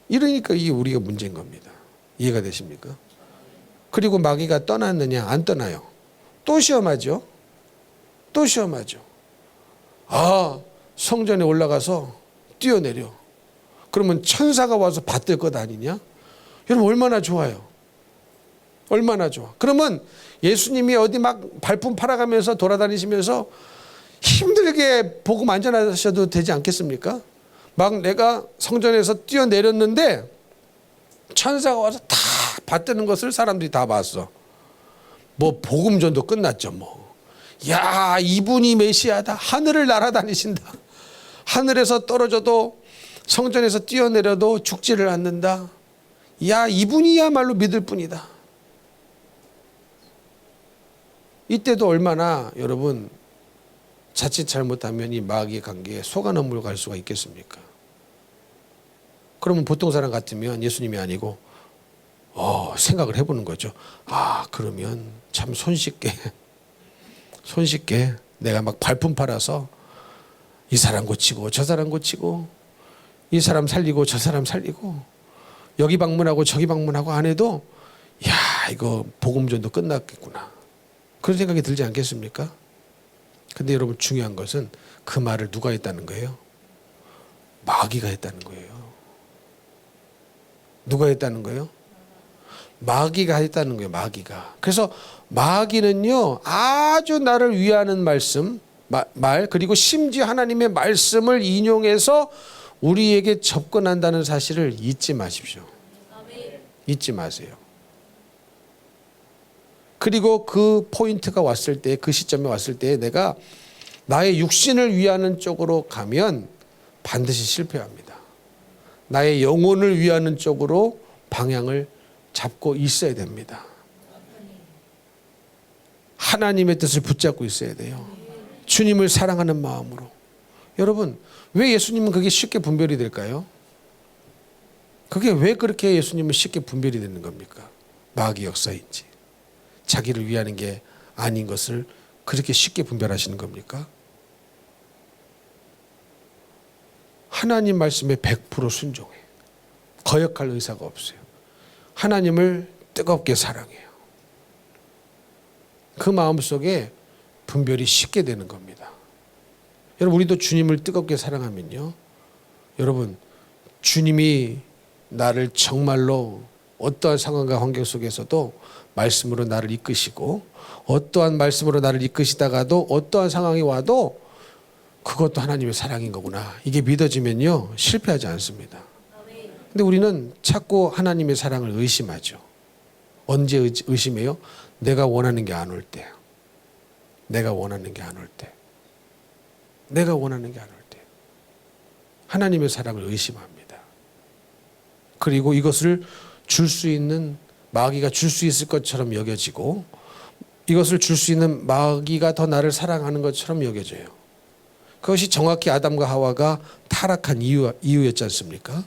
이러니까 이게 우리가 문제인 겁니다. 이해가 되십니까? 그리고 마귀가 떠났느냐? 안 떠나요. 또 시험하죠. 성전에 올라가서 뛰어내려. 그러면 천사가 와서 받들 것 아니냐? 여러분 얼마나 좋아요. 얼마나 좋아. 그러면 예수님이 어디 막 발품 팔아가면서 돌아다니시면서 힘들게 복음 안 전하셔도 되지 않겠습니까? 막 내가 성전에서 뛰어내렸는데 천사가 와서 다 받드는 것을 사람들이 다 봤어. 뭐 복음전도 끝났죠 뭐. 야, 이분이 메시아다. 하늘을 날아다니신다. 하늘에서 떨어져도 성전에서 뛰어내려도 죽지를 않는다. 야, 이분이야말로 믿을 뿐이다. 이때도 얼마나 여러분 자칫 잘못하면 이 마귀의 관계에 속아 넘어갈 수가 있겠습니까? 그러면 보통 사람 같으면 예수님이 아니고 생각을 해보는 거죠. 그러면 참 손쉽게 내가 막 발품 팔아서 이 사람 고치고 저 사람 고치고 이 사람 살리고 저 사람 살리고 여기 방문하고 저기 방문하고 안 해도 이거 복음전도 끝났겠구나. 그런 생각이 들지 않겠습니까? 근데 여러분 중요한 것은 그 말을 누가 했다는 거예요? 마귀가 했다는 거예요. 누가 했다는 거예요? 마귀가 했다는 거예요. 마귀가. 그래서 마귀는요 아주 나를 위하는 말씀 말 그리고 심지어 하나님의 말씀을 인용해서 우리에게 접근한다는 사실을 잊지 마십시오. 잊지 마세요. 그리고 그 포인트가 왔을 때, 그 시점에 왔을 때 내가 나의 육신을 위하는 쪽으로 가면 반드시 실패합니다. 나의 영혼을 위하는 쪽으로 방향을 잡고 있어야 됩니다. 하나님의 뜻을 붙잡고 있어야 돼요. 주님을 사랑하는 마음으로. 여러분, 왜 예수님은 그게 쉽게 분별이 될까요? 그게 왜 그렇게 예수님은 쉽게 분별이 되는 겁니까? 마귀 역사인지 자기를 위하는 게 아닌 것을 그렇게 쉽게 분별하시는 겁니까? 하나님 말씀에 100% 순종해. 거역할 의사가 없어요. 하나님을 뜨겁게 사랑해요. 그 마음속에 분별이 쉽게 되는 겁니다. 여러분, 우리도 주님을 뜨겁게 사랑하면요, 여러분, 주님이 나를 정말로 어떠한 상황과 환경 속에서도 말씀으로 나를 이끄시고, 어떠한 말씀으로 나를 이끄시다가도 어떠한 상황이 와도 그것도 하나님의 사랑인 거구나, 이게 믿어지면요 실패하지 않습니다. 근데 우리는 자꾸 하나님의 사랑을 의심하죠. 언제 의심해요? 내가 원하는 게 안 올 때. 내가 원하는 게 안 올 때. 내가 원하는 게 안 올 때. 하나님의 사랑을 의심합니다. 그리고 이것을 줄 수 있는, 마귀가 줄 수 있을 것처럼 여겨지고, 이것을 줄 수 있는 마귀가 더 나를 사랑하는 것처럼 여겨져요. 그것이 정확히 아담과 하와가 타락한 이유였지 않습니까?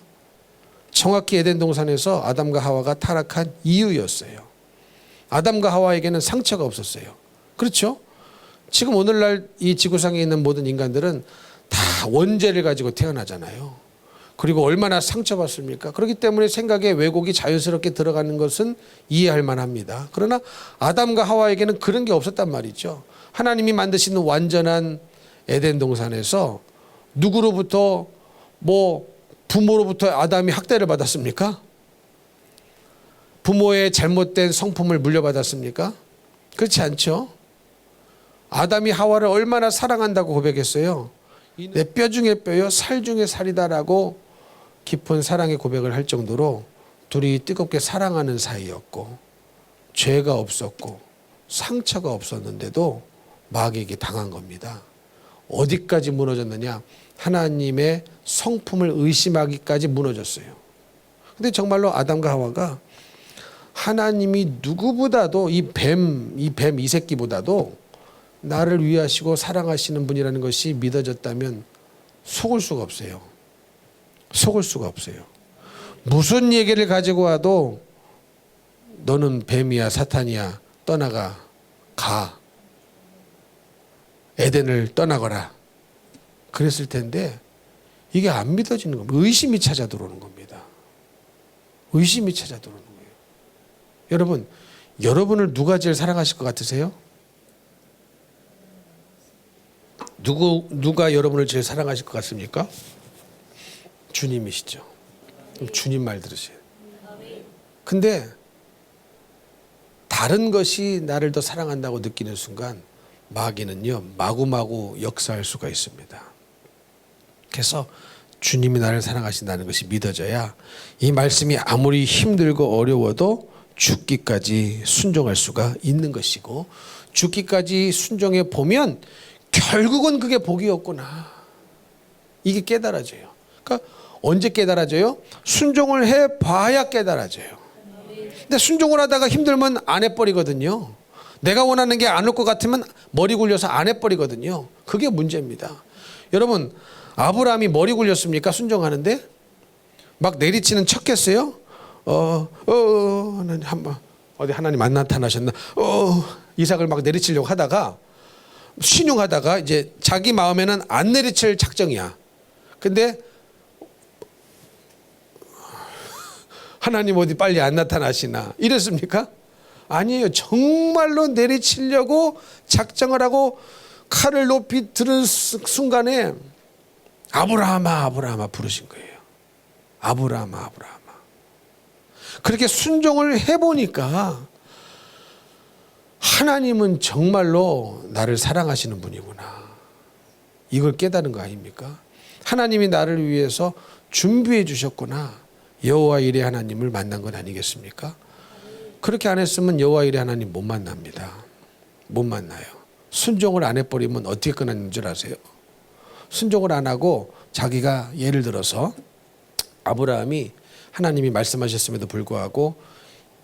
정확히 에덴 동산에서 아담과 하와가 타락한 이유였어요. 아담과 하와에게는 상처가 없었어요. 그렇죠? 지금 오늘날 이 지구상에 있는 모든 인간들은 다 원죄를 가지고 태어나잖아요. 그리고 얼마나 상처받습니까? 그렇기 때문에 생각에 왜곡이 자연스럽게 들어가는 것은 이해할 만합니다. 그러나 아담과 하와에게는 그런 게 없었단 말이죠. 하나님이 만드신 완전한 에덴 동산에서 누구로부터, 부모로부터 아담이 학대를 받았습니까? 부모의 잘못된 성품을 물려받았습니까? 그렇지 않죠? 아담이 하와를 얼마나 사랑한다고 고백했어요. 내 뼈 중에 뼈요 살 중에 살이다라고 깊은 사랑의 고백을 할 정도로 둘이 뜨겁게 사랑하는 사이였고, 죄가 없었고 상처가 없었는데도 마귀에게 당한 겁니다. 어디까지 무너졌느냐? 하나님의 성품을 의심하기까지 무너졌어요. 근데 정말로 아담과 하와가 하나님이 누구보다도 이 새끼보다도 나를 위하시고 사랑하시는 분이라는 것이 믿어졌다면 속을 수가 없어요. 속을 수가 없어요. 무슨 얘기를 가지고 와도 너는 뱀이야, 사탄이야, 떠나가, 가, 에덴을 떠나거라, 그랬을 텐데 이게 안 믿어지는 겁니다. 의심이 찾아 들어오는 겁니다. 의심이 찾아 들어오는 거예요. 여러분, 여러분을 누가 제일 사랑하실 것 같으세요? 누가 여러분을 제일 사랑하실 것 같습니까? 주님이시죠. 그럼 주님 말 들으세요. 근데 다른 것이 나를 더 사랑한다고 느끼는 순간 마귀는요 마구마구 역사할 수가 있습니다. 그래서 주님이 나를 사랑하신다는 것이 믿어져야 이 말씀이 아무리 힘들고 어려워도 죽기까지 순종할 수가 있는 것이고, 죽기까지 순종해 보면 결국은 그게 복이었구나, 이게 깨달아져요. 그러니까 언제 깨달아져요? 순종을 해봐야 깨달아져요. 근데 순종을 하다가 힘들면 안 해버리거든요. 내가 원하는 게 안 올 것 같으면 머리 굴려서 안 해버리거든요. 그게 문제입니다. 여러분, 아브라함이 머리 굴렸습니까? 순종하는데 막 내리치는 척했어요? 하나님 한번 어디 하나님 안 나타나셨나? 이삭을 막 내리치려고 하다가 신용하다가 이제 자기 마음에는 안 내리칠 작정이야. 근데 하나님 어디 빨리 안 나타나시나 이랬습니까? 아니에요. 정말로 내리치려고 작정을 하고 칼을 높이 들은 순간에 아브라함아 아브라함아 부르신 거예요. 아브라함아 아브라함아. 그렇게 순종을 해보니까 하나님은 정말로 나를 사랑하시는 분이구나. 이걸 깨달은 거 아닙니까? 하나님이 나를 위해서 준비해 주셨구나. 여호와 일의 하나님을 만난 건 아니겠습니까? 그렇게 안 했으면 여호와 일의 하나님 못 만납니다. 못 만나요. 순종을 안 해버리면 어떻게 끝나는 줄 아세요? 순종을 안 하고 자기가 예를 들어서 아브라함이 하나님이 말씀하셨음에도 불구하고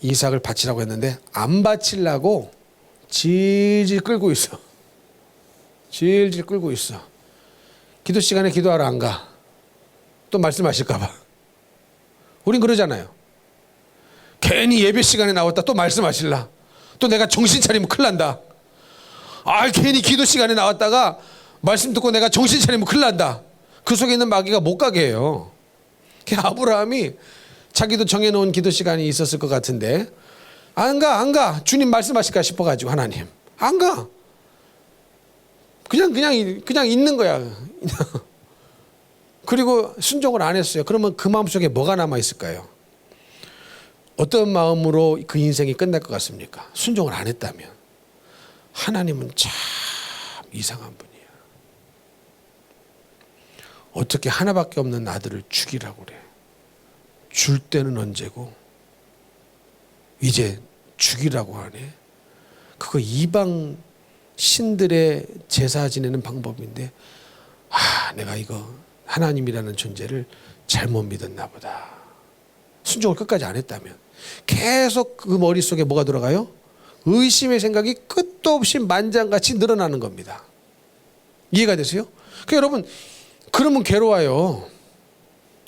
이삭을 바치라고 했는데 안 바치려고 질질 끌고 있어. 질질 끌고 있어. 기도 시간에 기도하러 안 가. 또 말씀하실까 봐. 우린 그러잖아요. 괜히 예배 시간에 나왔다 또 말씀하실라. 또 내가 정신 차리면 큰일 난다. 괜히 기도 시간에 나왔다가 말씀 듣고 내가 정신 차리면 큰일 난다. 그 속에 있는 마귀가 못 가게 해요. 아브라함이 자기도 정해놓은 기도 시간이 있었을 것 같은데 안 가. 주님 말씀하실까 싶어가지고 하나님 안 가. 그냥 있는 거야. 그리고 순종을 안 했어요. 그러면 그 마음속에 뭐가 남아 있을까요? 어떤 마음으로 그 인생이 끝날 것 같습니까? 순종을 안 했다면. 하나님은 참 이상한 분이야. 어떻게 하나밖에 없는 아들을 죽이라고 그래. 줄 때는 언제고 이제 죽이라고 하네. 그거 이방 신들의 제사 지내는 방법인데 내가 이거 하나님이라는 존재를 잘못 믿었나 보다. 순종을 끝까지 안 했다면 계속 그 머릿속에 뭐가 들어가요? 의심의 생각이 끝도 없이 만장같이 늘어나는 겁니다. 이해가 되세요? 그러니까 여러분 그러면 괴로워요.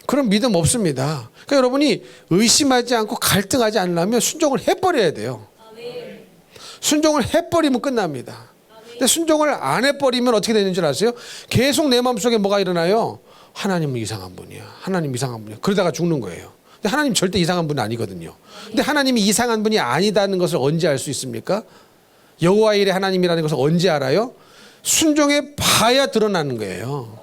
그럼 믿음 없습니다. 그러니까 여러분이 의심하지 않고 갈등하지 않으려면 순종을 해버려야 돼요. 순종을 해버리면 끝납니다. 근데 순종을 안 해버리면 어떻게 되는 줄 아세요? 계속 내 마음속에 뭐가 일어나요? 하나님은 이상한 분이야. 하나님 이상한 분이야. 그러다가 죽는 거예요. 근데 하나님 절대 이상한 분은 아니거든요. 근데 하나님이 이상한 분이 아니다는 것을 언제 알 수 있습니까? 여호와 일의 하나님이라는 것을 언제 알아요? 순종해 봐야 드러나는 거예요.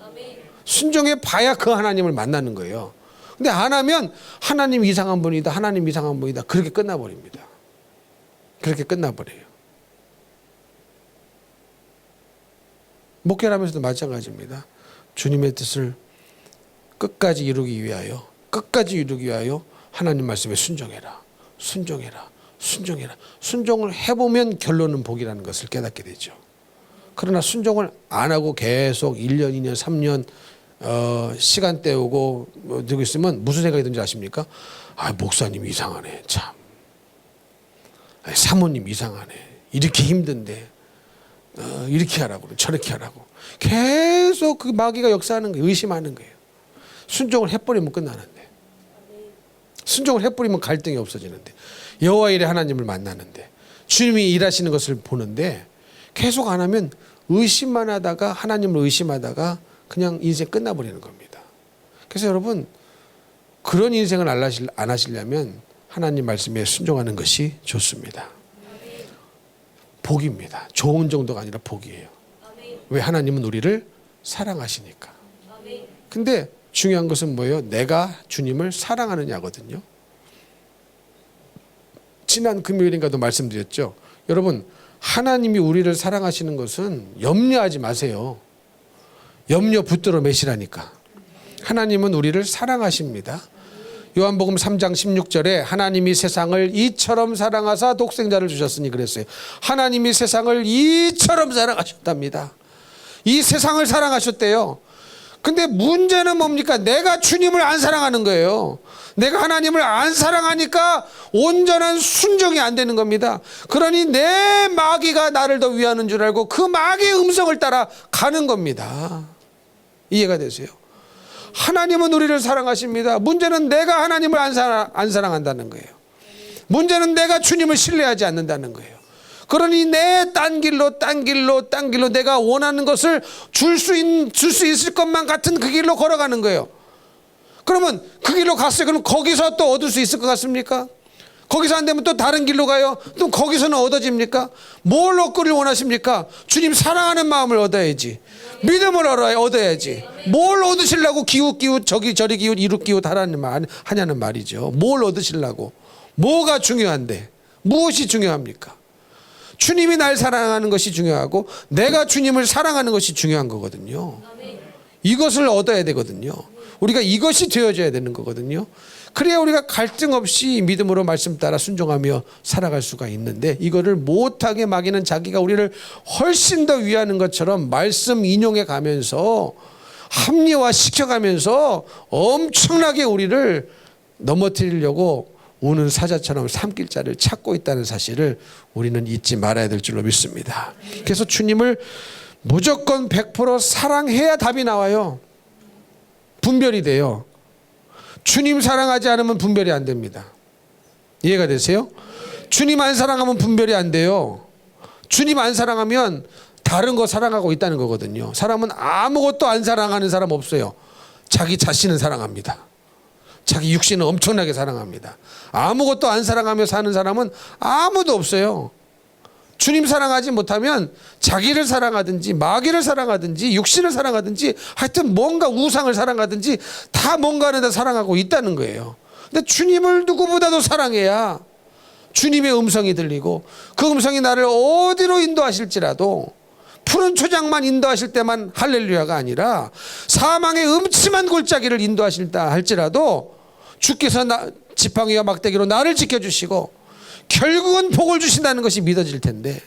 순종해 봐야 그 하나님을 만나는 거예요. 근데 안 하면 하나님 이상한 분이다. 하나님 이상한 분이다. 그렇게 끝나버립니다. 그렇게 끝나버려요. 목회하면서도 마찬가지입니다. 주님의 뜻을 끝까지 이루기 위하여 하나님 말씀에 순종해라. 순종을 해보면 결론은 복이라는 것을 깨닫게 되죠. 그러나 순종을 안 하고 계속 1년, 2년, 3년 시간 때우고 들고 있으면 무슨 생각이 드는지 아십니까? 목사님 이상하네. 참. 사모님 이상하네. 이렇게 힘든데 이렇게 하라고 저렇게 하라고 계속 그 마귀가 역사하는 거예요. 의심하는 거예요. 순종을 해버리면 끝나는데, 순종을 해버리면 갈등이 없어지는데, 여호와 일의 하나님을 만나는데, 주님이 일하시는 것을 보는데 계속 안 하면 의심만 하다가 하나님을 의심하다가 그냥 인생 끝나버리는 겁니다. 그래서 여러분 그런 인생을 안 하시려면 하나님 말씀에 순종하는 것이 좋습니다. 복입니다. 좋은 정도가 아니라 복이에요. 왜? 하나님은 우리를 사랑하시니까. 근데 중요한 것은 뭐예요? 내가 주님을 사랑하느냐거든요. 지난 금요일인가도 말씀드렸죠. 여러분 하나님이 우리를 사랑하시는 것은 염려하지 마세요. 염려 붙들어 매시라니까. 하나님은 우리를 사랑하십니다. 요한복음 3장 16절에 하나님이 세상을 이처럼 사랑하사 독생자를 주셨으니 그랬어요. 하나님이 세상을 이처럼 사랑하셨답니다. 이 세상을 사랑하셨대요. 근데 문제는 뭡니까? 내가 주님을 안 사랑하는 거예요. 내가 하나님을 안 사랑하니까 온전한 순종이 안 되는 겁니다. 그러니 내 마귀가 나를 더 위하는 줄 알고 그 마귀의 음성을 따라 가는 겁니다. 이해가 되세요? 하나님은 우리를 사랑하십니다. 문제는 내가 하나님을 안 사랑한다는 거예요. 문제는 내가 주님을 신뢰하지 않는다는 거예요. 그러니 내 딴 길로 내가 원하는 것을 줄 수 있을 것만 같은 그 길로 걸어가는 거예요. 그러면 그 길로 갔어요. 그럼 거기서 또 얻을 수 있을 것 같습니까? 거기서 안 되면 또 다른 길로 가요. 또 거기서는 얻어집니까? 뭘 얻기를 원하십니까? 주님 사랑하는 마음을 얻어야지. 믿음을 얻어야지. 뭘 얻으시려고 기웃기웃 저리 기웃 이웃 기웃 하냐는 말이죠. 뭘 얻으시려고. 뭐가 중요한데? 무엇이 중요합니까? 주님이 날 사랑하는 것이 중요하고 내가 주님을 사랑하는 것이 중요한 거거든요. 이것을 얻어야 되거든요. 우리가 이것이 되어져야 되는 거거든요. 그래야 우리가 갈등 없이 믿음으로 말씀 따라 순종하며 살아갈 수가 있는데, 이거를 못하게 막이는 자기가 우리를 훨씬 더 위하는 것처럼 말씀 인용해 가면서 합리화시켜가면서 엄청나게 우리를 넘어뜨리려고 우는 사자처럼 삼킬자를 찾고 있다는 사실을 우리는 잊지 말아야 될 줄로 믿습니다. 그래서 주님을 무조건 100% 사랑해야 답이 나와요. 분별이 돼요. 주님 사랑하지 않으면 분별이 안 됩니다. 이해가 되세요? 주님 안 사랑하면 분별이 안 돼요. 주님 안 사랑하면 다른 거 사랑하고 있다는 거거든요. 사람은 아무것도 안 사랑하는 사람 없어요. 자기 자신은 사랑합니다. 자기 육신은 엄청나게 사랑합니다. 아무것도 안 사랑하며 사는 사람은 아무도 없어요. 주님 사랑하지 못하면 자기를 사랑하든지 마귀를 사랑하든지 육신을 사랑하든지 하여튼 뭔가 우상을 사랑하든지 다 뭔가를 다 사랑하고 있다는 거예요. 근데 주님을 누구보다도 사랑해야 주님의 음성이 들리고, 그 음성이 나를 어디로 인도하실지라도 푸른 초장만 인도하실 때만 할렐루야가 아니라 사망의 음침한 골짜기를 인도하실다 할지라도 주께서 지팡이와 막대기로 나를 지켜주시고 결국은 복을 주신다는 것이 믿어질 텐데,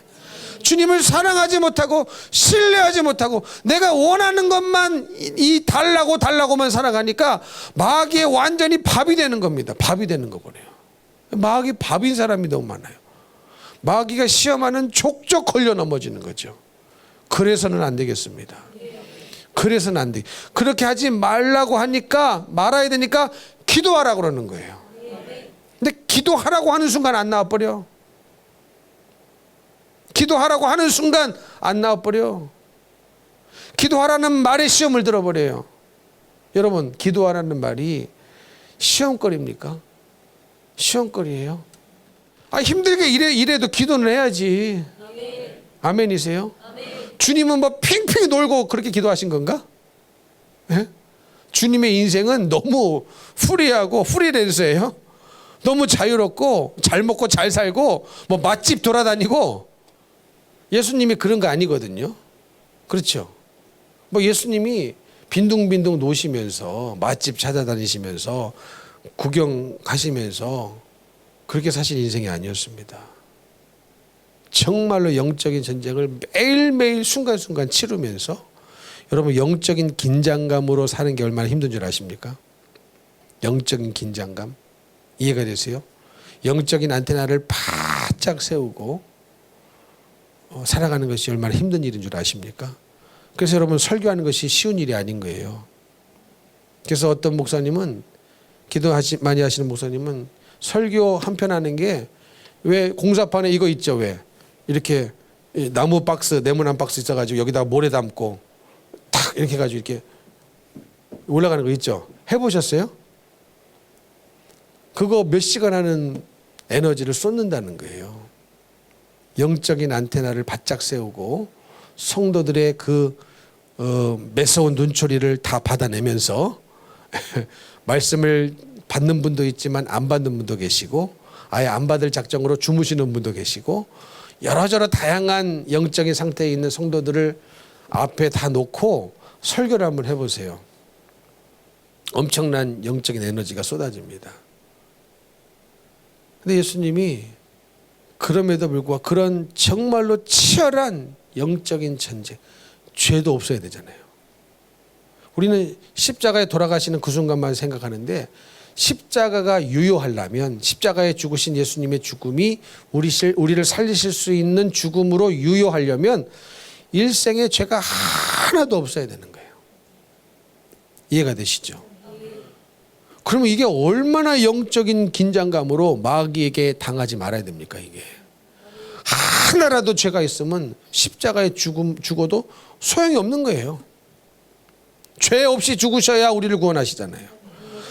주님을 사랑하지 못하고 신뢰하지 못하고 내가 원하는 것만 달라고만 살아가니까 마귀의 완전히 밥이 되는 겁니다. 밥이 되는 거거든요. 마귀 밥인 사람이 너무 많아요. 마귀가 시험하는 족족 걸려 넘어지는 거죠. 그래서는 안 되겠습니다. 그래서는 안 돼. 그렇게 하지 말라고 하니까, 말아야 되니까 기도하라고 그러는 거예요. 근데 기도하라고 하는 순간 안 나와버려. 기도하라고 하는 순간 안 나와버려. 기도하라는 말에 시험을 들어버려요. 여러분, 기도하라는 말이 시험거리입니까? 시험거리예요. 힘들게 일해도 기도는 해야지. 아멘이세요? 주님은 뭐 핑핑 놀고 그렇게 기도하신 건가? 예? 주님의 인생은 너무 프리하고 프리랜서예요. 너무 자유롭고 잘 먹고 잘 살고 뭐 맛집 돌아다니고. 예수님이 그런 거 아니거든요. 그렇죠? 뭐 예수님이 빈둥빈둥 노시면서 맛집 찾아다니시면서 구경 가시면서 그렇게 사실 인생이 아니었습니다. 정말로 영적인 전쟁을 매일매일 순간순간 치르면서, 여러분 영적인 긴장감으로 사는 게 얼마나 힘든 줄 아십니까? 영적인 긴장감. 이해가 되세요? 영적인 안테나를 바짝 세우고 살아가는 것이 얼마나 힘든 일인 줄 아십니까? 그래서 여러분 설교하는 것이 쉬운 일이 아닌 거예요. 그래서 어떤 목사님은, 기도 많이 하시는 목사님은 설교 한 편 하는 게, 왜 공사판에 이거 있죠? 왜 이렇게 나무 박스, 네모난 박스 있어가지고 여기다가 모래 담고 탁 이렇게 해가지고 이렇게 올라가는 거 있죠? 해보셨어요? 그거 몇 시간 하는 에너지를 쏟는다는 거예요. 영적인 안테나를 바짝 세우고 성도들의 그 매서운 눈초리를 다 받아내면서 말씀을 받는 분도 있지만 안 받는 분도 계시고, 아예 안 받을 작정으로 주무시는 분도 계시고, 여러저러 다양한 영적인 상태에 있는 성도들을 앞에 다 놓고 설교를 한번 해보세요. 엄청난 영적인 에너지가 쏟아집니다. 근데 예수님이 그럼에도 불구하고 그런 정말로 치열한 영적인 전쟁, 죄도 없어야 되잖아요. 우리는 십자가에 돌아가시는 그 순간만 생각하는데, 십자가가 유효하려면, 십자가에 죽으신 예수님의 죽음이 우리를 살리실 수 있는 죽음으로 유효하려면 일생에 죄가 하나도 없어야 되는 거예요. 이해가 되시죠? 그러면 이게 얼마나 영적인 긴장감으로 마귀에게 당하지 말아야 됩니까? 이게 하나라도 죄가 있으면 십자가에 죽어도 소용이 없는 거예요. 죄 없이 죽으셔야 우리를 구원하시잖아요.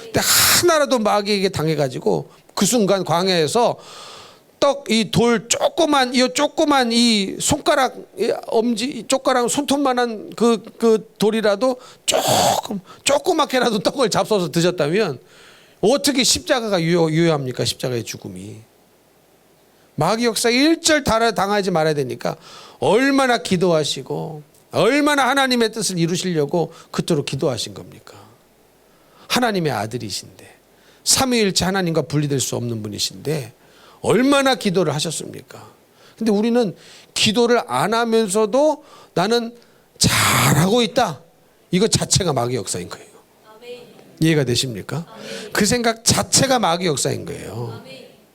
근데 하나라도 마귀에게 당해가지고 그 순간 광야에서 이 돌 조그만 이 손가락 엄지 손가락 손톱만한 그 돌이라도 조그맣게라도 떡을 잡숴서 드셨다면 어떻게 십자가가 유효합니까? 십자가의 죽음이. 마귀 역사 일절 당하지 말아야 되니까 얼마나 기도하시고 얼마나 하나님의 뜻을 이루시려고 그토록 기도하신 겁니까? 하나님의 아들이신데 삼위일체 하나님과 분리될 수 없는 분이신데 얼마나 기도를 하셨습니까? 근데 우리는 기도를 안 하면서도 나는 잘하고 있다. 이거 자체가 마귀 역사인 거예요. 이해가 되십니까? 그 생각 자체가 마귀 역사인 거예요.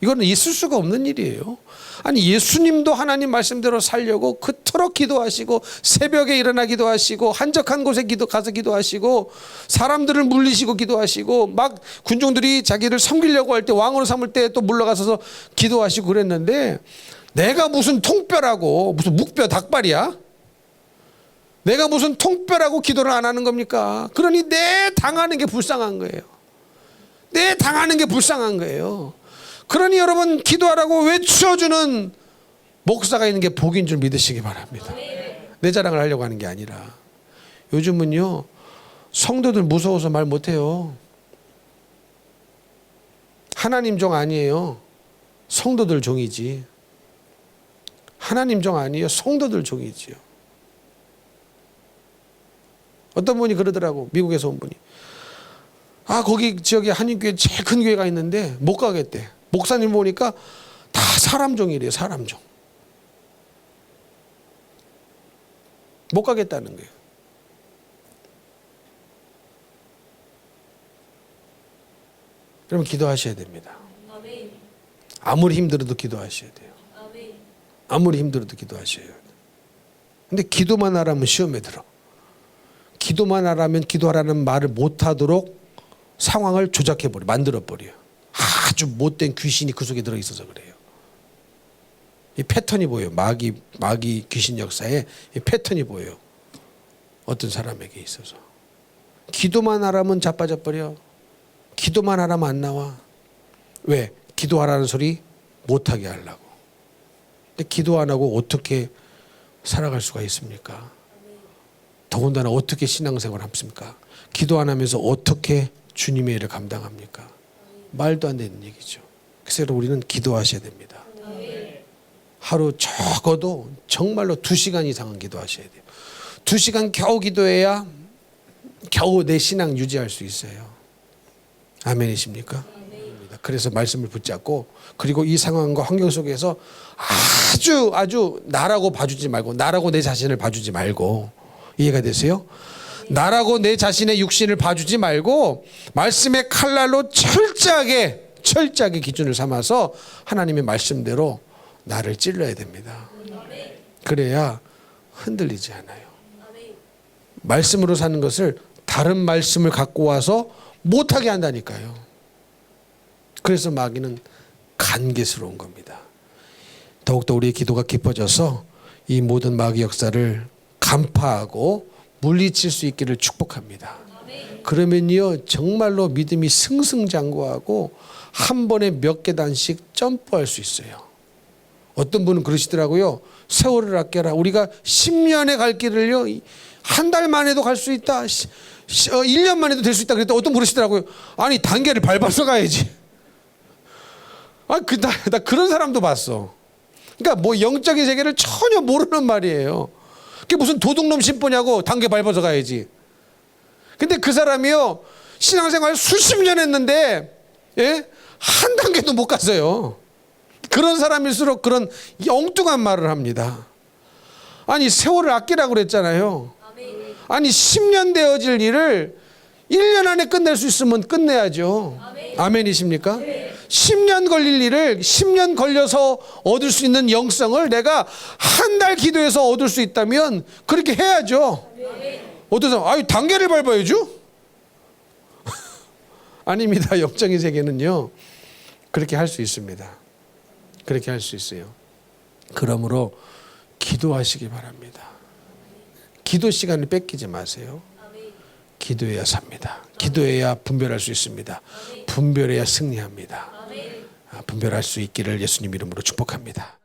이거는 있을 수가 없는 일이에요. 아니 예수님도 하나님 말씀대로 살려고 그토록 기도하시고 새벽에 일어나 기도하시고 한적한 곳에 가서 기도하시고 사람들을 물리시고 기도하시고 막 군중들이 자기를 섬기려고 할 때 왕으로 삼을 때 또 물러가서 기도하시고 그랬는데 내가 무슨 통뼈라고 무슨 묵뼈 닭발이야? 내가 무슨 통뼈라고 기도를 안 하는 겁니까? 그러니 내 당하는 게 불쌍한 거예요. 내 당하는 게 불쌍한 거예요. 그러니 여러분 기도하라고 외쳐주는 목사가 있는 게 복인 줄 믿으시기 바랍니다. 내 자랑을 하려고 하는 게 아니라 요즘은요 성도들 무서워서 말 못해요. 하나님 종 아니에요. 성도들 종이지. 하나님 종 아니에요. 성도들 종이지요. 어떤 분이 그러더라고. 미국에서 온 분이. 거기 지역에 한인교회 제일 큰 교회가 있는데 못 가겠대. 목사님 보니까 다 사람 종이래요. 사람 종. 못 가겠다는 거예요. 그러면 기도하셔야 됩니다. 아무리 힘들어도 기도하셔야 돼요. 아무리 힘들어도 기도하셔야 돼요. 근데 기도만 하라면 시험에 들어. 기도만 하라면 기도하라는 말을 못하도록 상황을 조작해버려. 만들어버려요. 아주 못된 귀신이 그 속에 들어있어서 그래요. 이 패턴이 보여요. 마귀 귀신 역사에 이 패턴이 보여요. 어떤 사람에게 있어서. 기도만 하라면 자빠져버려. 기도만 하라면 안 나와. 왜? 기도하라는 소리 못하게 하려고. 근데 기도 안 하고 어떻게 살아갈 수가 있습니까? 더군다나 어떻게 신앙생활을 합니까? 기도 안 하면서 어떻게 주님의 일을 감당합니까? 말도 안 되는 얘기죠. 그래서 우리는 기도하셔야 됩니다. 하루 적어도 정말로 2시간 이상은 기도하셔야 돼요. 2시간 겨우 기도해야 겨우 내 신앙 유지할 수 있어요. 아멘이십니까? 그래서 말씀을 붙잡고 그리고 이 상황과 환경 속에서 아주 나라고 봐주지 말고 나라고 내 자신을 봐주지 말고 이해가 되세요? 나라고 내 자신의 육신을 봐주지 말고 말씀의 칼날로 철저하게 기준을 삼아서 하나님의 말씀대로 나를 찔러야 됩니다. 그래야 흔들리지 않아요. 말씀으로 사는 것을 다른 말씀을 갖고 와서 못하게 한다니까요. 그래서 마귀는 간계스러운 겁니다. 더욱더 우리의 기도가 깊어져서 이 모든 마귀 역사를 간파하고 물리칠 수 있기를 축복합니다. 그러면요 정말로 믿음이 승승장구하고 한 번에 몇 계단씩 점프할 수 있어요. 어떤 분은 그러시더라고요. 세월을 아껴라. 우리가 10년에 갈 길을요 한 달 만에도 갈 수 있다. 1년 만에도 될 수 있다. 그랬더니 어떤 분 그러시더라고요. 아니 단계를 밟아서 가야지. 나 그런 사람도 봤어. 그러니까 뭐 영적인 세계를 전혀 모르는 말이에요. 그게 무슨 도둑놈 심보냐고. 단계 밟아서 가야지. 근데 그 사람이요 신앙생활 수십 년 했는데 한 단계도 못 갔어요. 그런 사람일수록 그런 엉뚱한 말을 합니다. 아니 세월을 아끼라고 그랬잖아요. 아니 10년 되어질 일을 1년 안에 끝낼 수 있으면 끝내야죠. 아멘이십니까? 10년 걸릴 일을 10년 걸려서 얻을 수 있는 영성을 내가 한 달 기도해서 얻을 수 있다면 그렇게 해야죠. 어떤 사람 단계를 밟아야죠. 아닙니다. 영적인 세계는요. 그렇게 할 수 있습니다. 그렇게 할 수 있어요. 그러므로 기도하시기 바랍니다. 기도 시간을 뺏기지 마세요. 기도해야 삽니다. 기도해야 분별할 수 있습니다. 분별해야 승리합니다. 분별할 수 있기를 예수님 이름으로 축복합니다.